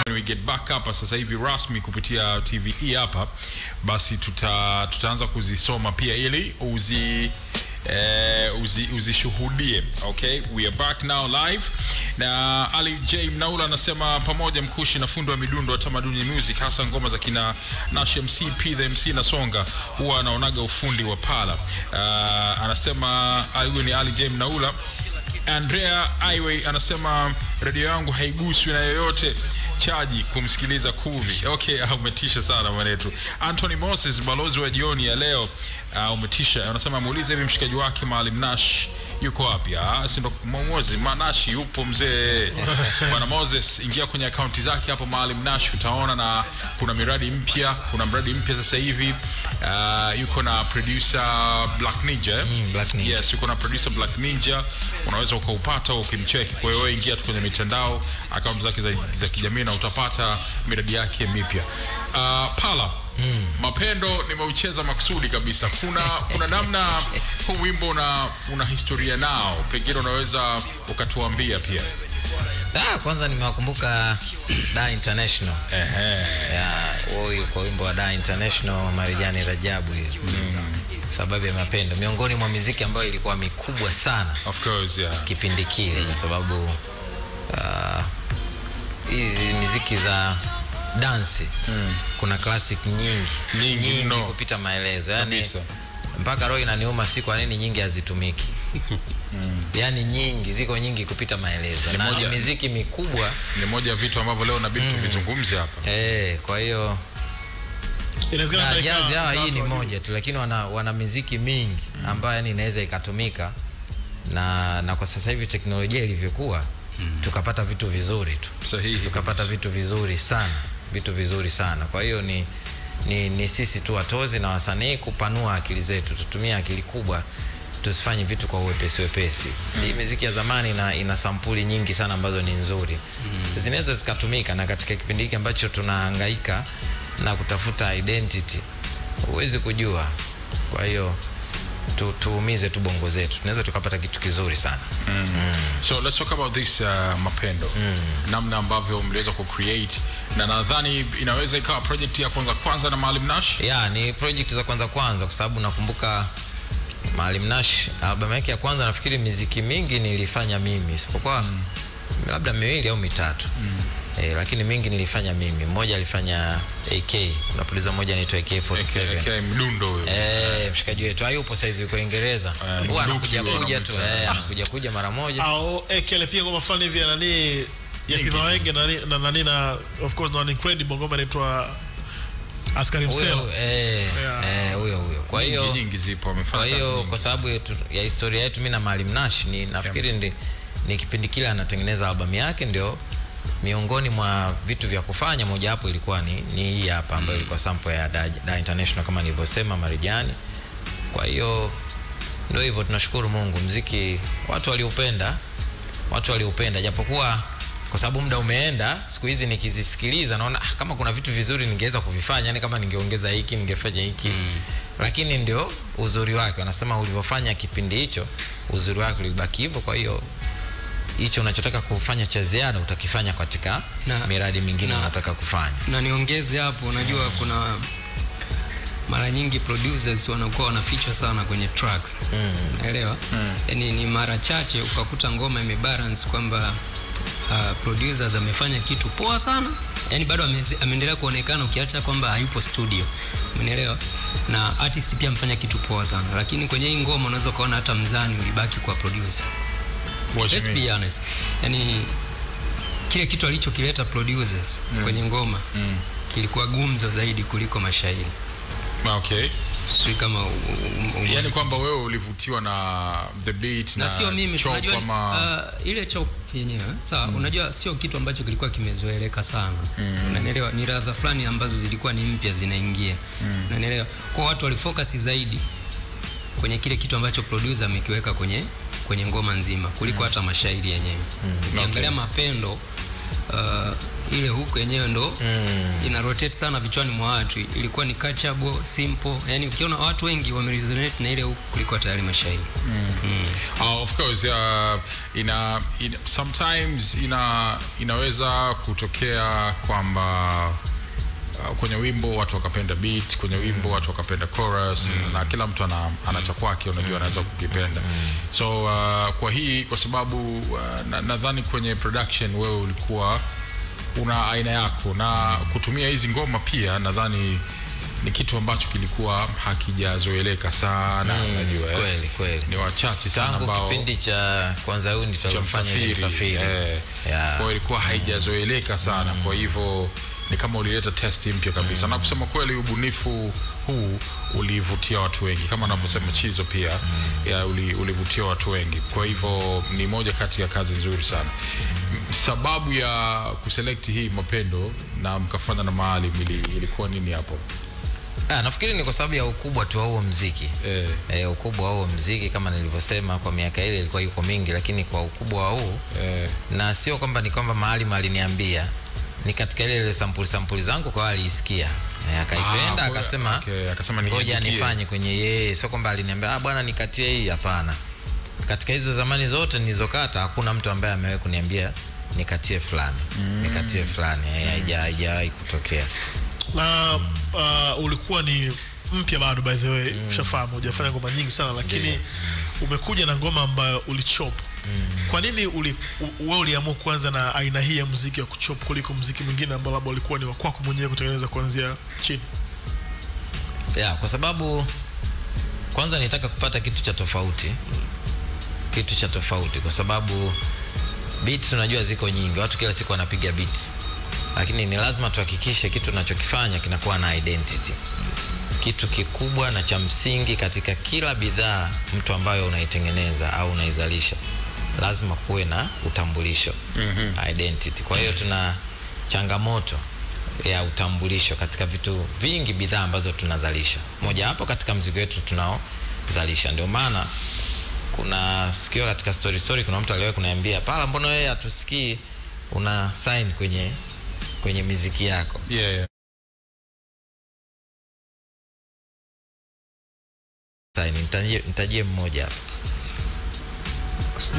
When we get back hapa sasa hivi rasmi kupitia TVE hapa, basi tutaanza kuzisoma pia ili uzishuhudie. Okay, we are back now live. Na Ali J Mnaula anasema pamoja mkushi na fundo wa midundo wa tamaduni music, hasa ngoma za kina Nash MC, P the MC na Songa, huwa anaonaga ufundi wa Pala. Anasema huyu ni Ali J Mnaula. Andrea Highway anasema radio yangu haiguswi na yoyote, chaji kumsikiliza Kuvi. Okay, umetisha sana mwanetu. Anthony Moses, balozi wa jioni ya leo, umetisha. Anasema muulize hivi mshikaji wake Maalim Nash yuko wapi? Si ndo Moses Manashi yupo mzee. Bwana Moses, ingia kwenye akaunti zake hapo Maalim Nash utaona, na kuna mradi mpya sasa hivi. Yuko na producer Black Ninja. Black Ninja. Yes, yuko na producer Black Ninja. Unaweza ukaupata ukimcheki. Kwa hiyo ingia tu kwenye mitandao, akaunti zake za kijamii na utapata miradi yake mipya. Pala, Mapendo nimeucheza maksudi kabisa. Kuna namna huu wimbo una historia nao, pengine unaweza ukatuambia pia. Kwanza nimewakumbuka Da International. Huyo kwa wimbo wa Da International Marijani Rajabu hizo. Sababu ya Mapendo miongoni mwa muziki ambayo ilikuwa mikubwa sana. Of course, yeah. Kipindi kile kwa sababu hizi muziki za dance kuna classic nyingi no. kupita maelezo. Yani mpaka roho inaniuma si kwa nini nyingi hazitumiki. Yani ziko nyingi kupita maelezo. Na muziki mikubwa ni moja ya vitu ambavyo leo nabidi tuvizungumze hapa. Kwa hiyo hii ni moja tu, lakini wana muziki mingi ambayo yani inaweza ikatumika na kwa sasa hivi teknolojia ilivyokuwa tukapata vitu vizuri tu. Sahihi. Tukapata vitu vizuri sana. Kwa hiyo ni sisi tu watozi na wasanii kupanua akili zetu, tutumie akili kubwa, tusifanye vitu kwa wepesi. Hii muziki ya zamani ina sampuli nyingi sana ambazo ni nzuri. Zinaweza zikatumika, na katika kipindi hiki ambacho tunahangaika na kutafuta identity, huwezi kujua. Kwa hiyo tuumize tu bongo zetu, tunaweza tukapata kitu kizuri sana. So let's talk about this Mapendo. Namna ambavyo mliweza ku-create, na nadhani inaweza ikawa project ya kwanza na Maalim Nash. Ni project za kwanza kwa sababu nakumbuka Maalim Nash album yake ya kwanza, nafikiri muziki mingi nilifanya mimi isipokuwa labda 2 au 3. Lakini mingi nilifanya mimi. Mmoja alifanya AK, kuna producer mmoja anaitwa AK47. AK Mdundo huyo. Mshikaji wetu hayupo saizi, yuko Uingereza. Huwa anakuja tu, anakuja mara moja. Au AK pia ngoma fulani hivi nani ya Piva Wenge na of course na incredible ngoma inaitwa Askari Msela. Huyo. Kwa hiyo nyingi zipo wamefanya kazi. Kwa hiyo kwa sababu ya historia yetu mimi na Maalim Nash, nafikiri ni kipindi kile anatengeneza albamu yake, ndio miongoni mwa vitu vya kufanya moja hapo ilikuwa ni hii hapa ambayo ilikuwa sample ya Da International kama nilivyosema, Marijani. Kwa hiyo ndio hivyo, tunashukuru Mungu, muziki watu waliupenda japokuwa kwa sababu muda umeenda. Siku hizi nikizisikiliza naona kama kuna vitu vizuri ningeweza kuvifanya, yani kama ningeongeza hiki ningefanya hiki. Lakini ndio uzuri wake, wanasema ulivyofanya kipindi hicho uzuri wake ulibaki hivyo. Kwa hiyo hicho unachotaka kufanya cha ziada utakifanya katika miradi mingine unataka kufanya. Na niongeze hapo, unajua kuna mara nyingi producers wanakuwa wanafichwa sana kwenye tracks. Unaelewa? Yani ni mara chache ukakuta ngoma imebalance kwamba producers amefanya kitu poa sana, yani bado ameendelea kuonekana ukiacha kwamba hayupo studio. Umeelewa? Na artist pia amefanya kitu poa sana, lakini kwenye hii ngoma unaweza kuona hata mzani ulibaki kwa producer. Let's be honest. Yani kile kitu alichokileta producers kwenye ngoma kilikuwa gumzo zaidi kuliko mashairi. Okay. Sio kama yani kwamba wewe ulivutiwa na the beat na sio mimi, unajua ile chop yenyewe. Sawa, unajua sio kitu ambacho kilikuwa kimezoeleka sana. Unanielewa? Ni ladha fulani ambazo zilikuwa ni mpya zinaingia. Unanielewa? Kwa watu walifocus zaidi kwenye kile kitu ambacho producer amekiweka kwenye ngoma nzima kuliko hata mashairi yenyewe. Ukiangalia Mapendo ile huko yenyewe ndo ina rotate sana vichwani mwa watu. Ilikuwa ni catchable, simple. Yani ukiona watu wengi wameresonate na ile huko kuliko tayari mashairi. Of course, sometimes inaweza kutokea kwamba kwenye wimbo watu wakapenda beat, kwenye wimbo watu wakapenda chorus, na kila mtu ana cha kwake, unajua anaweza kukipenda. So kwa sababu nadhani kwenye production wewe ulikuwa una aina yako, na kutumia hizi ngoma pia nadhani ni kitu ambacho kilikuwa hakijazoeleka sana, unajua kweli ni wachache sana ambao kipindi cha kwanza huu ndio tulifanya ile Msafiri. Kwa hiyo ilikuwa haijazoeleka sana. Kwa hivyo ni kama ulileta test mpya kabisa. Na kusema kweli ubunifu huu ulivutia watu wengi, kama anavyosema Chizo pia ulivutia watu wengi. Kwa hivyo ni moja kati ya kazi nzuri sana. Sababu ya kuselect hii Mapendo na mkafanya na Maalim ilikuwa nini hapo? Nafikiri ni kwa sababu ya ukubwa tu wa huo muziki. Ukubwa wa huo muziki kama nilivyosema, kwa miaka ile ilikuwa yuko mingi, lakini kwa ukubwa wa huu na sio kwamba ni kwamba Maalim aliniambia, ni katika ile sample zangu kwa alisikia akaipenda, akasema ngoja nifanye kwenye yeye. Sio kwamba aliniambia bwana nikatie hii, hapana. Katika hizo zamani zote nilizokata hakuna mtu ambaye amewahi kuniambia nikatie fulani, nikatie fulani, haijawahi kutokea. Na ulikuwa ni mpya bado, by the way, ushafahamu hujafanya ngoma nyingi sana, lakini umekuja na ngoma ambayo ulichop. Kwa nini wewe uliamua kuanza na aina hii ya muziki wa kuchop kuliko muziki mwingine ambao labda ulikuwa ni wa kwako mwenyewe kutengeneza kuanzia chini? Kwa sababu kwanza nitaka kupata kitu cha tofauti. Kitu cha tofauti kwa sababu beats unajua ziko nyingi, watu kila siku wanapiga beats. Lakini ni lazima tuhakikishe kitu tunachokifanya kinakuwa na identity. Kitu kikubwa na cha msingi katika kila bidhaa mtu ambayo unaitengeneza au unaizalisha, lazima kuwe na utambulisho, identity. Kwa hiyo tuna changamoto ya utambulisho katika vitu vingi, bidhaa ambazo tunazalisha. Moja hapo katika mzigo wetu tunaozalisha. Ndio maana kuna sikio katika story kuna mtu aliwahi kuniambia, Pala, mbona wewe hatusikii una sign kwenye muziki yako? Nitajie mmoja hapa.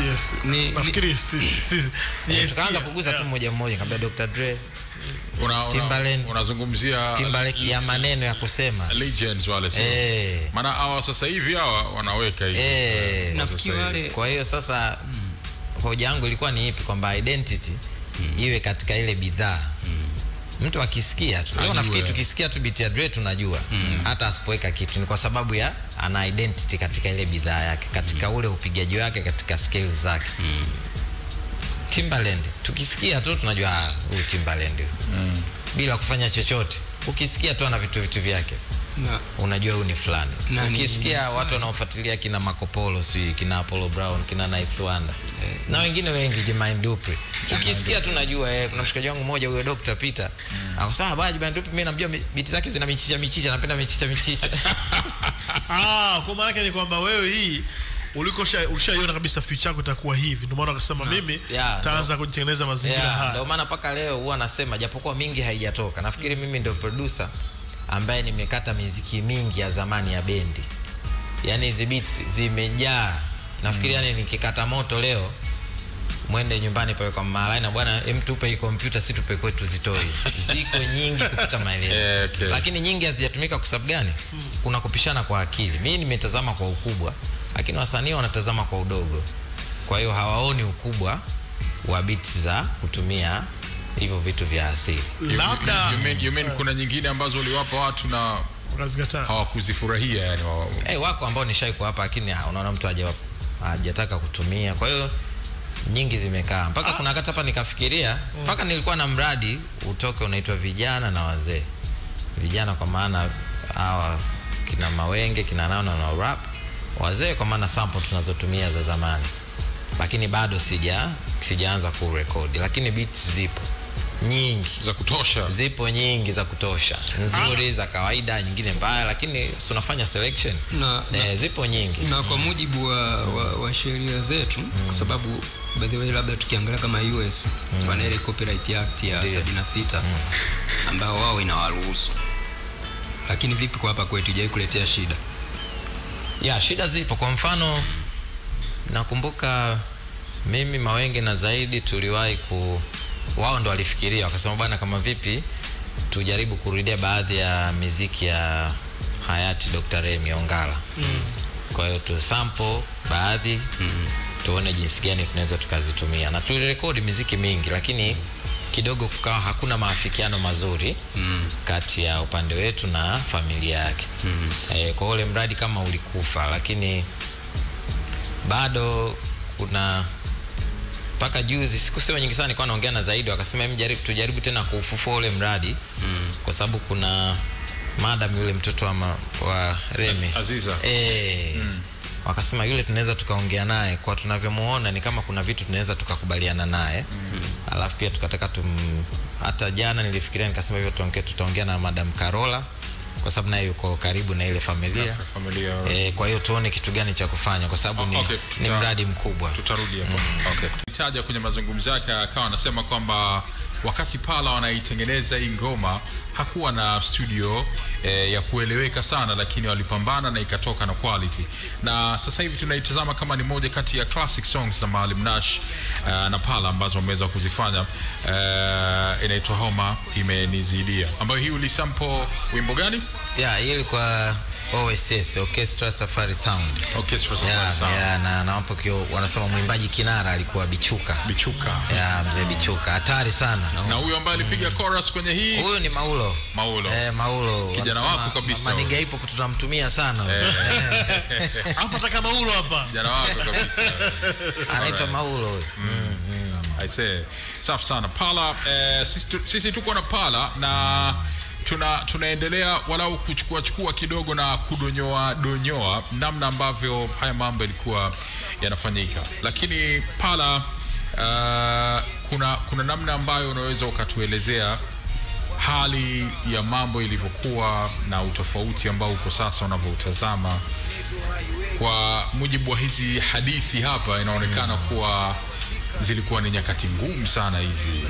Yes. Nafikiri tukaanza kugusa tu mmoja nikamwambia Dr. Dre, unazungumzia Timberlake ya maneno ya kusema legends wale sio? Maana hawa sasa hivi hawa wanaweka hizo. Nafikiri wale. Kwa hiyo sasa hoja yangu ilikuwa ni ipi? Kwamba identity iwe katika ile bidhaa. Mtu akisikia tu, leo nafikiri tukisikia tu beat ya Dre tunajua, hata asipoweka kitu, ni kwa sababu ya ana identity katika ile bidhaa yake, katika ule upigaji wake, katika skills zake. Timbaland tukisikia tu tunajua huyu Timbaland bila kufanya chochote. Ukisikia tu ana vitu vyake unajua huyu ni fulani. Ukisikia watu wanaofuatilia kina Marco Polo, kina Apollo Brown, kina Ninth Wonder na wengine wengi, Jermaine Dupri, ukisikia tu unajua kuna mshikaji wangu mmoja huyo Dr. Peter akasema bwana Jermaine Dupri mimi namjua beat zake zina michicha, napenda michicha. Kwa maana yake ni kwamba wewe hii ulishaiona kabisa future yako itakuwa hivi, ndio maana akasema mimi taanza kujitengeneza mazingira haya. Ndio maana paka leo huwa nasema japokuwa mingi haijatoka, nafikiri mimi ndio producer ambaye nimekata muziki mingi ya zamani ya bendi. Yaani hizi beats zimejaa. Nafikiri yani nikikata moto leo mwende nyumbani pale kwa Malai na bwana tupe hii computer, si tupe kwetu zitoi. Ziko nyingi kupita maelezo. Lakini nyingi hazijatumika kwa sababu gani? Kuna kupishana kwa akili. Mimi nimetazama kwa ukubwa, lakini wasanii wanatazama kwa udogo. Kwa hiyo hawaoni ukubwa wa beats za kutumia hivyo vitu vya asili. Labda you mean kuna nyingine ambazo uliwapa watu na hawakuzifurahia yani wako ambao nishaiko hapa, lakini unaona mtu hajataka kutumia. Kwa hiyo nyingi zimekaa mpaka kuna wakati hapa nikafikiria mpaka nilikuwa na mradi utoke unaitwa vijana na wazee. Vijana kwa maana hawa kina Mawenge, kina Naona na rap. Wazee kwa maana sample tunazotumia za zamani. Lakini bado sijaanza kurekodi, lakini beats zipo nyingi za kutosha. Zipo nyingi za kutosha. Nzuri, za kawaida, nyingine mbaya, lakini tunafanya selection. Zipo nyingi. Na kwa mujibu wa sheria zetu, kwa sababu by the way labda tukiangalia kama US wana ile Copyright Act ya 76 ambao wao inawaruhusu. Lakini vipi kwa hapa kwetu, je, kuletea shida? Shida zipo. Kwa mfano nakumbuka mimi Mawenge na Zaidi tuliwahi wao ndo walifikiria, wakasema bwana kama vipi tujaribu kurudia baadhi ya muziki ya hayati Dr. Remy Ongala. Kwa hiyo tu sample baadhi tuone jinsi gani tunaweza tukazitumia, na tulirekodi muziki mingi, lakini kidogo kukawa hakuna maafikiano mazuri kati ya upande wetu na familia yake. Kwa ule mradi kama ulikufa, lakini bado kuna mpaka juzi, siku sio nyingi sana, nilikuwa naongea na Zaidi, akasema tujaribu tena kuufufua ule mradi kwa sababu kuna madam yule mtoto wa Remi Aziza. Wakasema yule tunaweza tukaongea naye, kwa tunavyomuona ni kama kuna vitu tunaweza tukakubaliana naye. Alafu pia tukataka hata jana nilifikiria nikasema hivyo tutaongea na Madam Carola kwa sababu naye yuko karibu na ile familia. Kwa hiyo tuone kitu gani cha kufanya kwa sababu ni mradi mkubwa. Tutarudi hapo. Nitaja kwenye mazungumzo yake akawa anasema kwamba wakati Pala wanaitengeneza hii ngoma hakuwa na studio ya kueleweka sana, lakini walipambana na ikatoka na quality. Na sasa hivi tunaitazama kama ni moja kati ya classic songs za Maalim Nash na Pala ambazo wameweza kuzifanya. Inaitwa Homa Imenizidia, ambayo hii ulisample wimbo gani? Hii ilikuwa OSS, Orchestra Safari Sound. Orchestra Safari Sound. Na hapo wanasema mwimbaji kinara alikuwa Bichuka. Mzee Bichuka hatari sana. Na huyo ambaye alipiga chorus kwenye hii, huyo ni Maulo. Maulo. Kijana wako kabisa. Maniga ipo tutamtumia sana. Hapa taka Maulo hapa. Kijana wako kabisa. Anaitwa Maulo. I say, safi sana. Pala, sisi tuko na Pala na tunaendelea walau kuchukua kidogo na kudonyoa namna ambavyo haya mambo yalikuwa yanafanyika. Lakini Pala, kuna namna ambayo unaweza ukatuelezea hali ya mambo ilivyokuwa na utofauti ambao uko sasa unavyotazama. Kwa mujibu wa hizi hadithi hapa, inaonekana kuwa zilikuwa ni nyakati ngumu sana hizi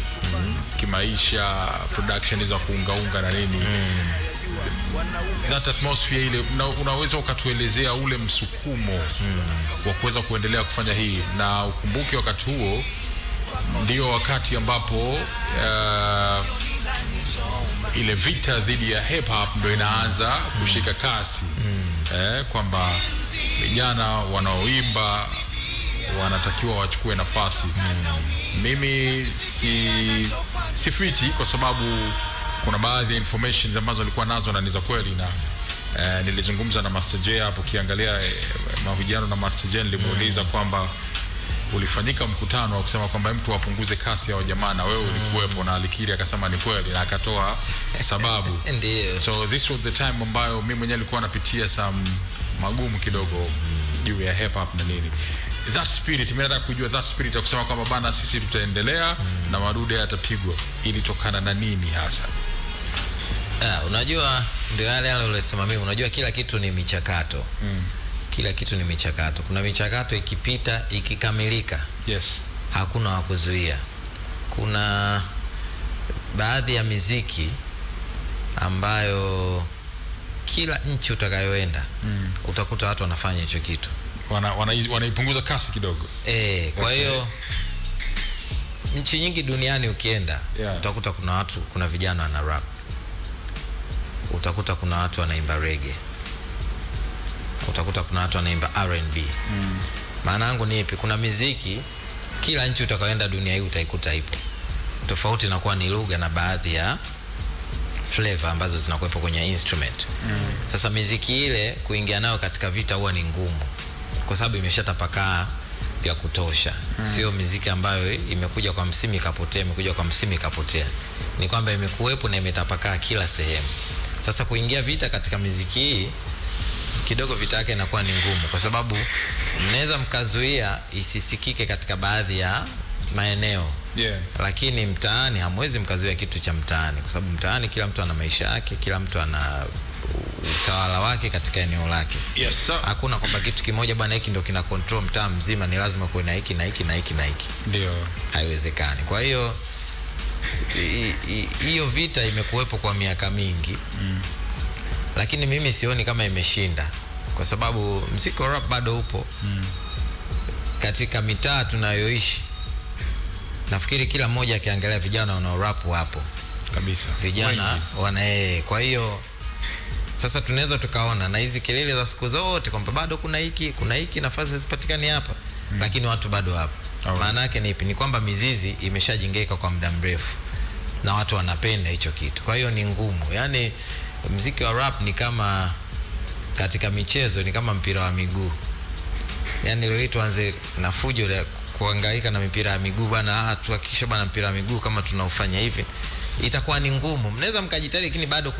kimaisha, production za kuunga na nini. That atmosphere ile, unaweza ukatuelezea ule msukumo wa kuweza kuendelea kufanya hii? Na ukumbuke wakati huo ndio wakati ambapo ile vita dhidi ya hip hop ndio inaanza kushika kasi. Kwamba vijana wanaoimba wanatakiwa wachukue nafasi. Mimi sifichi kwa sababu kuna baadhi ya informations ambazo nilikuwa nazo na ni za kweli, na nilizungumza na Master J hapo. Ukiangalia mahojiano na Master J, nilimuuliza kwamba ulifanyika mkutano wa kusema kwamba mtu apunguze kasi ya jamaa na wewe ulikuwepo, na alikiri akasema ni kweli na akatoa sababu. So this was the time ambayo mimi mwenyewe nilikuwa napitia some magumu kidogo juu ya hip hop na nini. That spirit, mimi nataka kujua that spirit ya kusema kwamba bana sisi tutaendelea na madude yatapigwa, ilitokana na nini hasa? Unajua ndio yale aliyosema mimi, unajua kila kitu ni michakato. Kila kitu ni michakato. Kuna michakato ikipita, ikikamilika, hakuna wa kuzuia. Kuna baadhi ya miziki ambayo kila nchi utakayoenda utakuta watu wanafanya hicho kitu. Wanaipunguza kasi kidogo. Kwa hiyo nchi nyingi duniani ukienda, utakuta kuna vijana wana rap. Utakuta kuna watu wanaimba reggae. Utakuta kuna watu wanaimba R&B. Maana yangu ni ipi? Kuna miziki kila nchi utakayoenda dunia hii utaikuta ipo. Tofauti inakuwa ni lugha na baadhi ya flavor ambazo zinakuwepo kwenye instrument. Sasa miziki ile kuingia nayo katika vita huwa ni ngumu kwa sababu imeshatapakaa vya kutosha. Sio miziki ambayo imekuja kwa msimu ikapotea, imekuja kwa msimu ikapotea. Ni kwamba imekuwepo na imetapakaa kila sehemu. Sasa kuingia vita katika miziki hii kidogo vita yake inakuwa ni ngumu kwa sababu mnaweza mkazuia isisikike katika baadhi ya maeneo. Lakini mtaani hamwezi mkazuia kitu cha mtaani kwa sababu mtaani kila mtu ana maisha yake, kila mtu ana utawala wake katika eneo lake. Hakuna kwamba kitu kimoja bwana hiki ndio kina control mtaa mzima, ni lazima kuwe na hiki na hiki na hiki na hiki. Ndio haiwezekani. Kwa hiyo hiyo vita imekuwepo kwa miaka mingi. Lakini mimi sioni kama imeshinda kwa sababu muziki wa rap bado upo. Katika mitaa tunayoishi nafikiri kila mmoja akiangalia vijana wana rap hapo kabisa. Vijana wana kwa hiyo sasa tunaweza tukaona na hizi kelele za siku zote kwamba bado kuna hiki nafasi zipatikani hapa. Lakini watu bado hapo. Maana yake ni ipi? Ni kwamba mizizi imeshajengeka kwa muda mrefu. na watu wanapenda hicho kitu. Kwa hiyo ni ngumu. Yani muziki wa rap ni kama katika michezo ni kama mpira wa miguu. Yani leo tuanze na fujo la kuhangaika na mipira ya miguu bana, tuhakikisha bana mpira wa miguu kama tunaufanya hivi itakuwa ni ngumu. Mnaweza mkajitahidi, lakini bado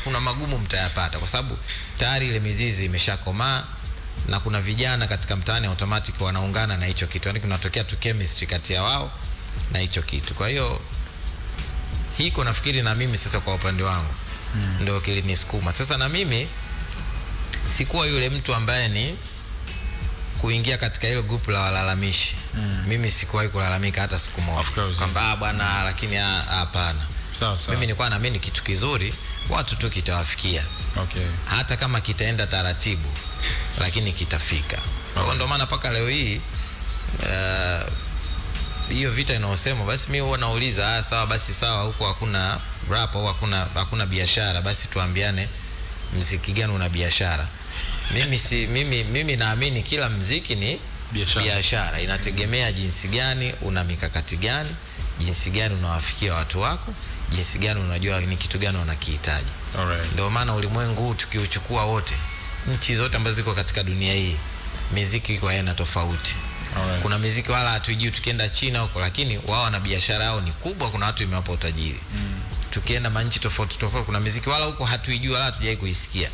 kuna magumu mtayapata, kwa sababu tayari ile mizizi imeshakomaa na kuna vijana katika mtaani automatic wanaungana na hicho kitu. Yani kunatokea tu chemistry kati ya wao na hicho kitu. Kwa hiyo hiko nafikiri na mimi sasa kwa upande wangu ndio kilinisukuma. Sasa na mimi sikuwa yule mtu ambaye ni kuingia katika hilo group la walalamishi. Mimi sikuwahi kulalamika hata siku moja kwamba bwana, lakini hapana. Sawa. Mimi nilikuwa naamini kitu kizuri watu tu kitawafikia. Okay. Hata kama kitaenda taratibu lakini kitafika. Okay. Ndio maana paka leo hii hiyo vita inaosema, basi mimi huwa nauliza sawa, basi sawa, huko hakuna rap au hakuna biashara, basi tuambiane muziki gani una biashara. Mimi naamini kila muziki ni biashara. Inategemea jinsi gani, una mikakati gani, jinsi gani unawafikia watu wako, jinsi gani unajua ni kitu gani wanakihitaji. Alright. Ndio maana ulimwengu huu tukiuchukua wote, nchi zote ambazo ziko katika dunia hii, muziki iko aina tofauti. Alright. Kuna muziki wala hatujui, tukienda China huko, lakini wao na biashara yao ni kubwa, kuna watu imewapa utajiri. Tukienda manchi tofauti kuna muziki wala huko hatuijui wala hatujai kuisikia.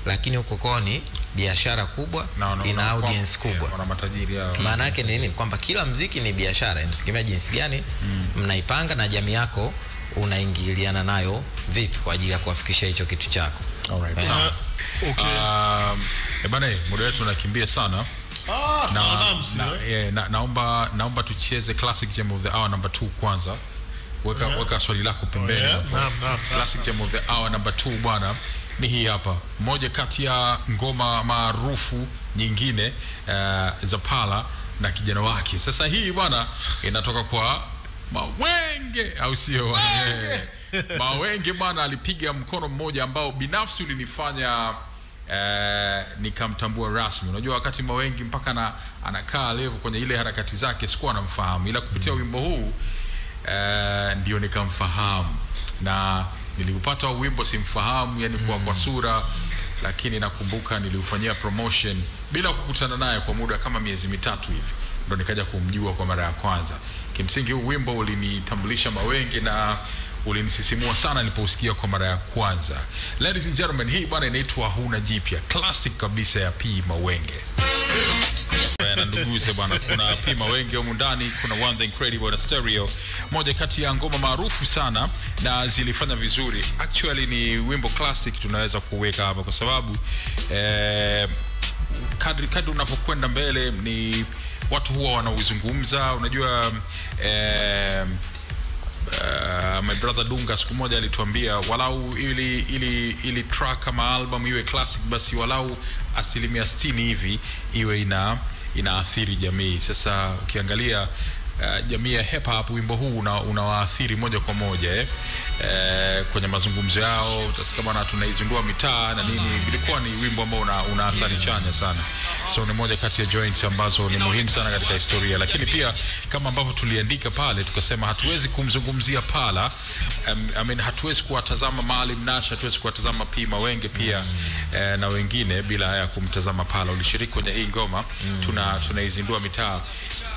Lakini huko kwao ni biashara kubwa, ina audience kubwa. Wana matajiri hao. Maana yake ni nini? Kwamba kila muziki ni biashara, inategemea jinsi gani mnaipanga na jamii yako unaingiliana nayo vipi kwa ajili ya kuwafikisha hicho kitu chako. Alright. Okay. Bana, muda wetu unakimbia sana. Naomba tucheze Classic Gem of the Hour number 2 kwanza. Weka swali lako pembeni. Classic Gem of the Hour number 2 bwana ni hii hapa. Moja kati ya ngoma maarufu nyingine za Pala na kijana wake. Sasa hii bwana inatoka kwa Mawenge, au sio? Mawenge bwana alipiga mkono mmoja ambao binafsi ulinifanya nikamtambua rasmi. Unajua wakati Mawenge mpaka anakaa level kwenye ile harakati zake sikuwa namfahamu, ila kupitia wimbo huu ndio nikamfahamu. Na niliupata wimbo simfahamu yani kwa sura, lakini nakumbuka niliufanyia promotion bila kukutana naye kwa muda kama miezi 3 hivi, ndo nikaja kumjua kwa mara ya kwanza. Kimsingi huu wimbo ulinitambulisha Mawenge na ulinisisimua sana nilipousikia kwa mara ya kwanza. Ladies and gentlemen, hii bwana inaitwa Huna Jipya, classic kabisa ya P Mawenge. Na nduguze bwana, kuna P Mawenge humu ndani, kuna One The Incredible na Stereo, moja kati ya ngoma maarufu sana na zilifanya vizuri. Actually ni wimbo classic tunaweza kuweka hapa kwa sababu kadri unavyokwenda mbele ni watu huwa wanauzungumza. Unajua my brother Dunga siku moja alituambia walau ili track kama album iwe classic, basi walau 60% hivi iwe inaathiri jamii. Sasa ukiangalia jamii ya hip hop, wimbo huu unawaathiri moja kwa moja kwenye mazungumzo yao. Sasa kama tunaizindua mitaa na nini, ilikuwa ni wimbo ambao una athari chanya sana. So ni moja kati ya joints ambazo ni muhimu sana katika historia. Lakini pia kama ambavyo tuliandika pale tukasema hatuwezi kumzungumzia Pala, hatuwezi kuwatazama Maalim Nash, hatuwezi kuwatazama P Mawenge pia na wengine bila ya kumtazama Pala. Ulishiriki kwenye hii ngoma, tunaizindua mitaa.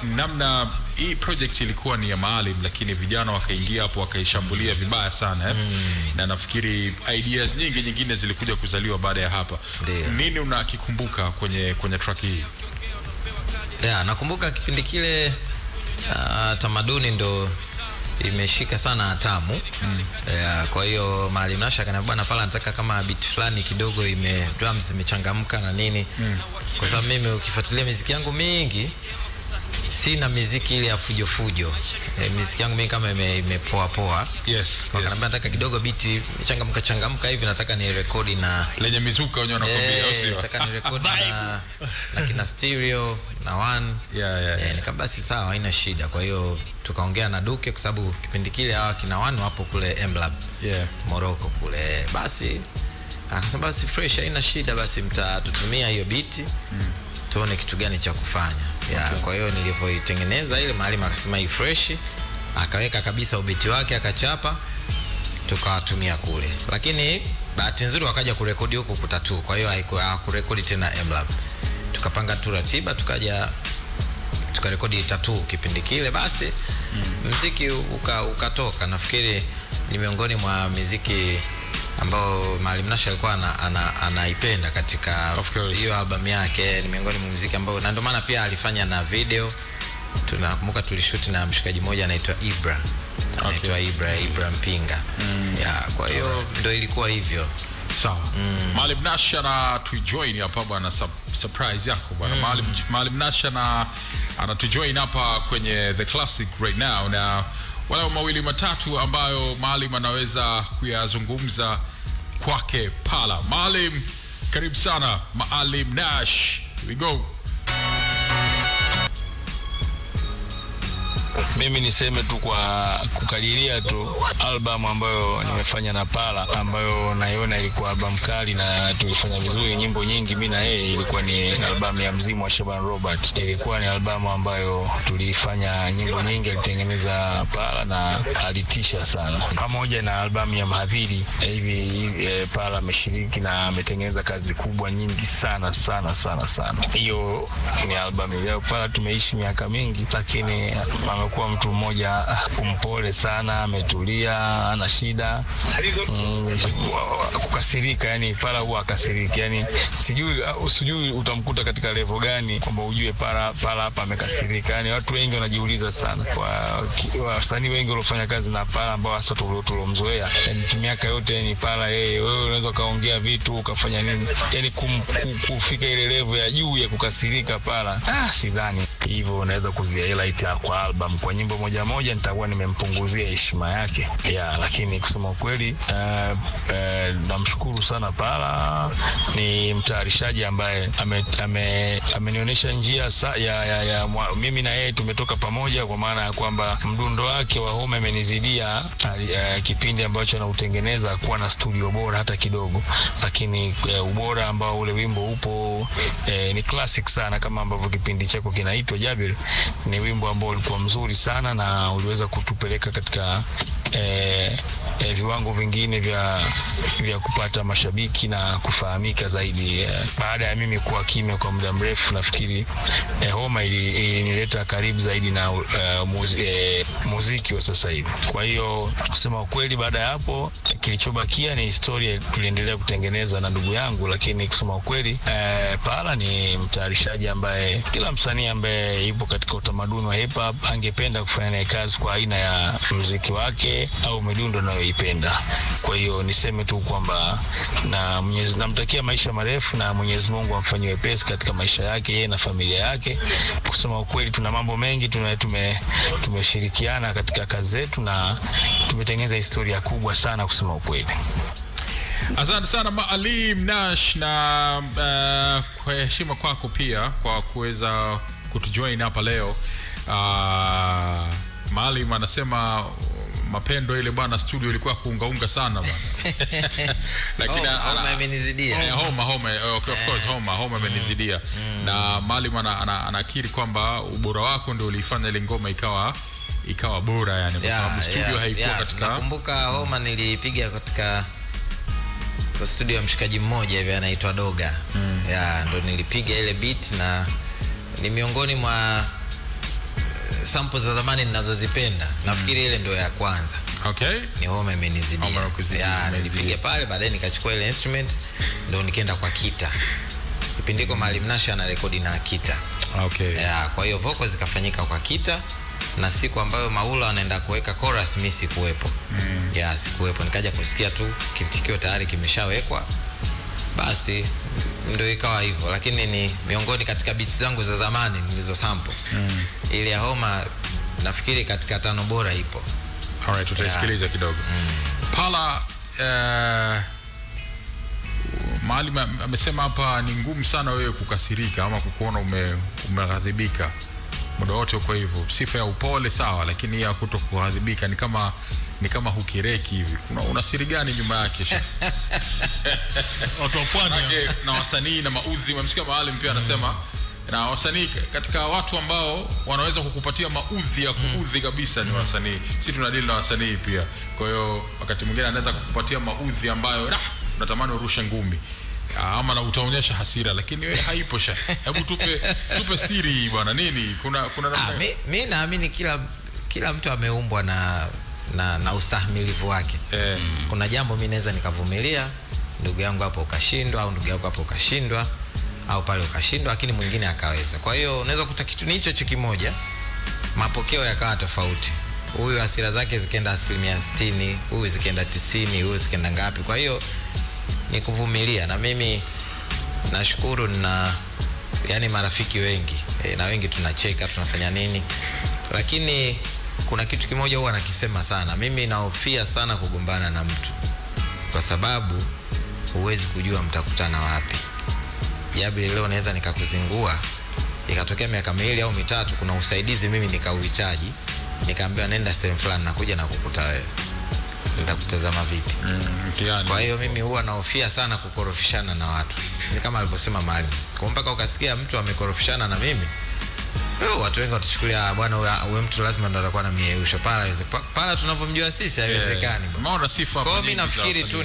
Namna hii project ilikuwa ni ya Maalim, lakini vijana wakaingia hapo wakaishambulia vibaya sana na nafikiri ideas nyingine zilikuja kuzaliwa baada ya hapa. Nini unakikumbuka kwenye track hii? Nakumbuka kipindi kile tamaduni ndo imeshika sana hatamu. Kwa hiyo Maalim Nash akaniambia bwana Pala, nataka kama beat fulani kidogo drums zimechangamka na nini. Kwa sababu mimi ukifuatilia muziki yangu mingi sina muziki ile ya fujo. Muziki yangu mimi kama imepoa poa. Yes. Akaniambia nataka kidogo beat changamka hivi, nataka ni record na lenye mizuka wenyewe wanakuambia au sio? Nataka ni record na kina Stereo na One. Nikamwambia basi sawa, haina shida. Kwa hiyo tukaongea na Duke kwa sababu kipindi kile hawa kina One wapo kule M-Lab Morocco kule. Basi akasema basi fresh, haina shida, basi mtatutumia hiyo beat tuone kitu gani cha kufanya. Kwa hiyo nilipoitengeneza ile Maalim akasema hii fresh, akaweka kabisa ubeti wake akachapa, tukawatumia kule. Lakini bahati nzuri wakaja kurekodi huko Kutatu, kwa hiyo haikurekodi tena M-Lab. Tukapanga tu ratiba, tukarekodi Tatu kipindi kile. Basi muziki ukatoka. Nafikiri ni miongoni mwa muziki ambao Maalim Nash alikuwa anaipenda katika hiyo album yake. Ni miongoni mwa muziki ambao, na ndio maana pia alifanya na video. Tunakumbuka tulishoot na mshikaji mmoja anaitwa Ibra. Anaitwa Ibra Mpinga. Kwa hiyo ndio ilikuwa hivyo. Sawa. Maalim Nash anatujoin hapa bwana, surprise yako bwana. Maalim Nash anatujoin hapa kwenye The Classic right now, na wala mawili matatu ambayo Maalim anaweza kuyazungumza kwake Pala. Maalim, karibu sana. Maalim Nash, here we go. Mimi niseme tu kwa kukadiria tu album ambayo nimefanya na Pala, ambayo naiona ilikuwa album kali na tulifanya vizuri, nyimbo nyingi mimi na yeye. Ilikuwa ni album ya Mzimu wa Shaban Robert. Ilikuwa ni album ambayo tulifanya nyimbo nyingi, alitengeneza Pala na alitisha sana. Pamoja na album ya Mahadhiri hivi Pala ameshiriki na ametengeneza kazi kubwa nyingi sana. Hiyo ni album ya Pala. Tumeishi miaka mingi, lakini amekuwa mtu mmoja mpole sana, ametulia, ana shida kukasirika. Yani Pala huwa akasiriki, yani sijui utamkuta katika level gani kwamba ujue Pala hapa amekasirika. Yani watu wengi wanajiuliza sana, wasanii wengi waliofanya kazi na Pala ambao hasa tulomzoea, yani miaka yote ni Pala yeye. Wewe unaweza kaongea vitu ukafanya nini, yani kufika ile level ya juu ya kukasirika Pala, sidhani hivyo unaweza kuzihighlight kwa album. Kwa nyimbo moja nitakuwa nimempunguzia heshima yake. Lakini kusema kweli namshukuru sana Pala. Ni mtayarishaji ambaye amenionyesha njia ya mimi na yeye tumetoka pamoja, kwa maana ya kwamba mdundo wake wa Homa amenizidia kipindi ambacho anautengeneza kuwa na studio bora hata kidogo, lakini ubora ambao ule wimbo upo ni classic sana, kama ambavyo kipindi chako kinaitwa Jabir. Ni wimbo ambao ulikuwa mzuri sana na uliweza kutupeleka katika viwango vingine vya kupata mashabiki na kufahamika zaidi. Baada ya mimi kuwa kimya kwa muda mrefu, nafikiri Homa ilinileta karibu zaidi na muziki wa sasa hivi. Kwa hiyo kusema ukweli, baada ya hapo kilichobakia ni historia tuliendelea kutengeneza na ndugu yangu. Lakini kusema ukweli, Pala ni mtayarishaji ambaye kila msanii ambaye yupo katika utamaduni wa hip hop angependa kufanya naye kazi kwa aina ya muziki wake au midundo anayoipenda. Kwa hiyo niseme tu kwamba namtakia maisha marefu na Mwenyezi Mungu amfanyie wepesi katika maisha yake yeye na familia yake. Kusema ukweli, tuna mambo mengi tumeshirikiana katika kazi zetu na tumetengeneza historia kubwa sana kusema ukweli. Asante sana Maalim Nash, na kwa heshima kwako pia kwa kuweza kutujoin hapa leo. Maalim anasema mapendo ile bwana studio ilikuwa kuungaunga sana bwana. Lakini Homa amenizidia. Homa okay, of course Homa amenizidia. Na Maalim anakiri kwamba ubora wako ndio ulifanya ile ngoma ikawa bora, yani kwa sababu studio haikuwa katika. Nakumbuka Homa nilipiga katika studio ya mshikaji mmoja hivi anaitwa Doga. Ndo nilipiga ile beat, na ni miongoni mwa samples za zamani ninazozipenda. Nafikiri ile ndio ya kwanza. Okay. Ni Homa amenizidia. Nilipiga pale, baadaye nikachukua ile instrument ndio nikaenda kwa kita. Kipindiko Maalim Nash ana rekodi na kita. Okay. Kwa hiyo vocals zikafanyika kwa kita, na siku ambayo Maula anaenda kuweka chorus mimi sikuwepo. Sikuwepo. Nikaja kusikia tu kitikio tayari kimeshawekwa. Basi ndio ikawa hivyo. Lakini ni miongoni katika beats zangu za zamani nilizo sample. Ile ya Homa nafikiri katika 5 bora ipo. Alright, tutaisikiliza kidogo. Pala, Maalim amesema hapa ni ngumu sana wewe kukasirika ama kukuona umeghadhibika. Muda wote uko hivyo. Sifa ya upole sawa, lakini ya kutokughadhibika ni kama hukireki hivi. Una siri gani nyuma yake? Watu wa pwani na wasanii na maudhi. Mmesikia Maalim pia anasema Na wasanii katika watu ambao wanaweza kukupatia maudhi ya kuudhi kabisa ni wasanii. Sisi tunadili na wasanii pia. Kwa hiyo wakati mwingine anaweza kukupatia maudhi ambayo unatamani urushe ngumi. Ama na utaonyesha hasira, lakini wewe haipo sha. Hebu tupe siri bwana, nini? Kuna mimi naamini kila mtu ameumbwa na ustahimilivu wake. Kuna jambo mimi naweza nikavumilia, ndugu yangu hapo ukashindwa, au ndugu yako hapo ukashindwa, au pale ukashindwa, lakini mwingine akaweza. Kwa hiyo unaweza kukuta kitu ni hicho kimoja, mapokeo yakawa tofauti. Huyu hasira zake zikaenda 60%, huyu zikaenda 90%, huyu zikaenda ngapi. Kwa hiyo ni kuvumilia, na mimi nashukuru yani marafiki wengi na wengi tunacheka, tunafanya nini, lakini kuna kitu kimoja huwa nakisema sana. Mimi naofia sana kugombana na mtu, kwa sababu huwezi kujua mtakutana wapi. Jabi leo naweza nikakuzingua, ikatokea miaka 2 au 3 kuna usaidizi mimi nikauhitaji, nikaambiwa nenda sehemu fulani, nakuja na kukuta wewe, nitakutazama vipi? Kwa hiyo mimi huwa naofia sana kukorofishana na watu. Ni kama alivyosema Mali, kwa mpaka ukasikia mtu amekorofishana na mimi, watu wengi watachukulia bwana huyo mtu lazima ndo atakuwa na mieusho. Pala tunavyomjua sisi haiwezekani. Maana sifa hapo. Kwa mimi nafikiri tu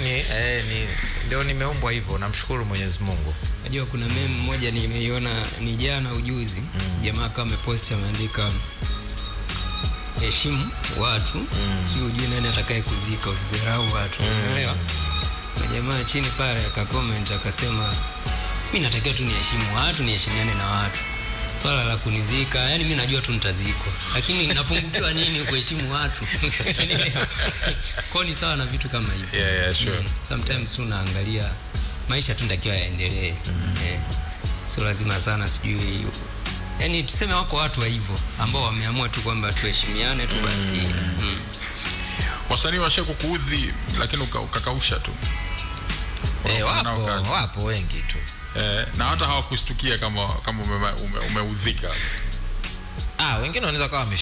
ndio nimeumbwa hivyo, namshukuru Mwenyezi Mungu. Najua kuna meme moja nimeiona ni jana ujuzi, jamaa kama amepost ameandika heshimu watu, sio ujue nani atakaye kuzika, usidharau watu. Unaelewa? Na jamaa chini pale akacomment akasema mimi natakiwa tu niheshimu watu, niheshimiane na watu. Swala la kunizika, yani mimi najua tu nitazikwa, lakini ninapungukiwa nini kuheshimu watu? Kwa ni sawa na vitu kama hivi. Yeah, sure. Sometimes tunaangalia maisha tu ndakiwa yaendelee. So lazima sana sijui, yani tuseme wako watu wa hivyo ambao wameamua tu kwamba tuheshimiane tu basi. Wasanii washe kukuudhi lakini ukakausha tu. Wapo wengi tu. Na hata hawakustukia kama umeudhika. Wengine wanaweza kawa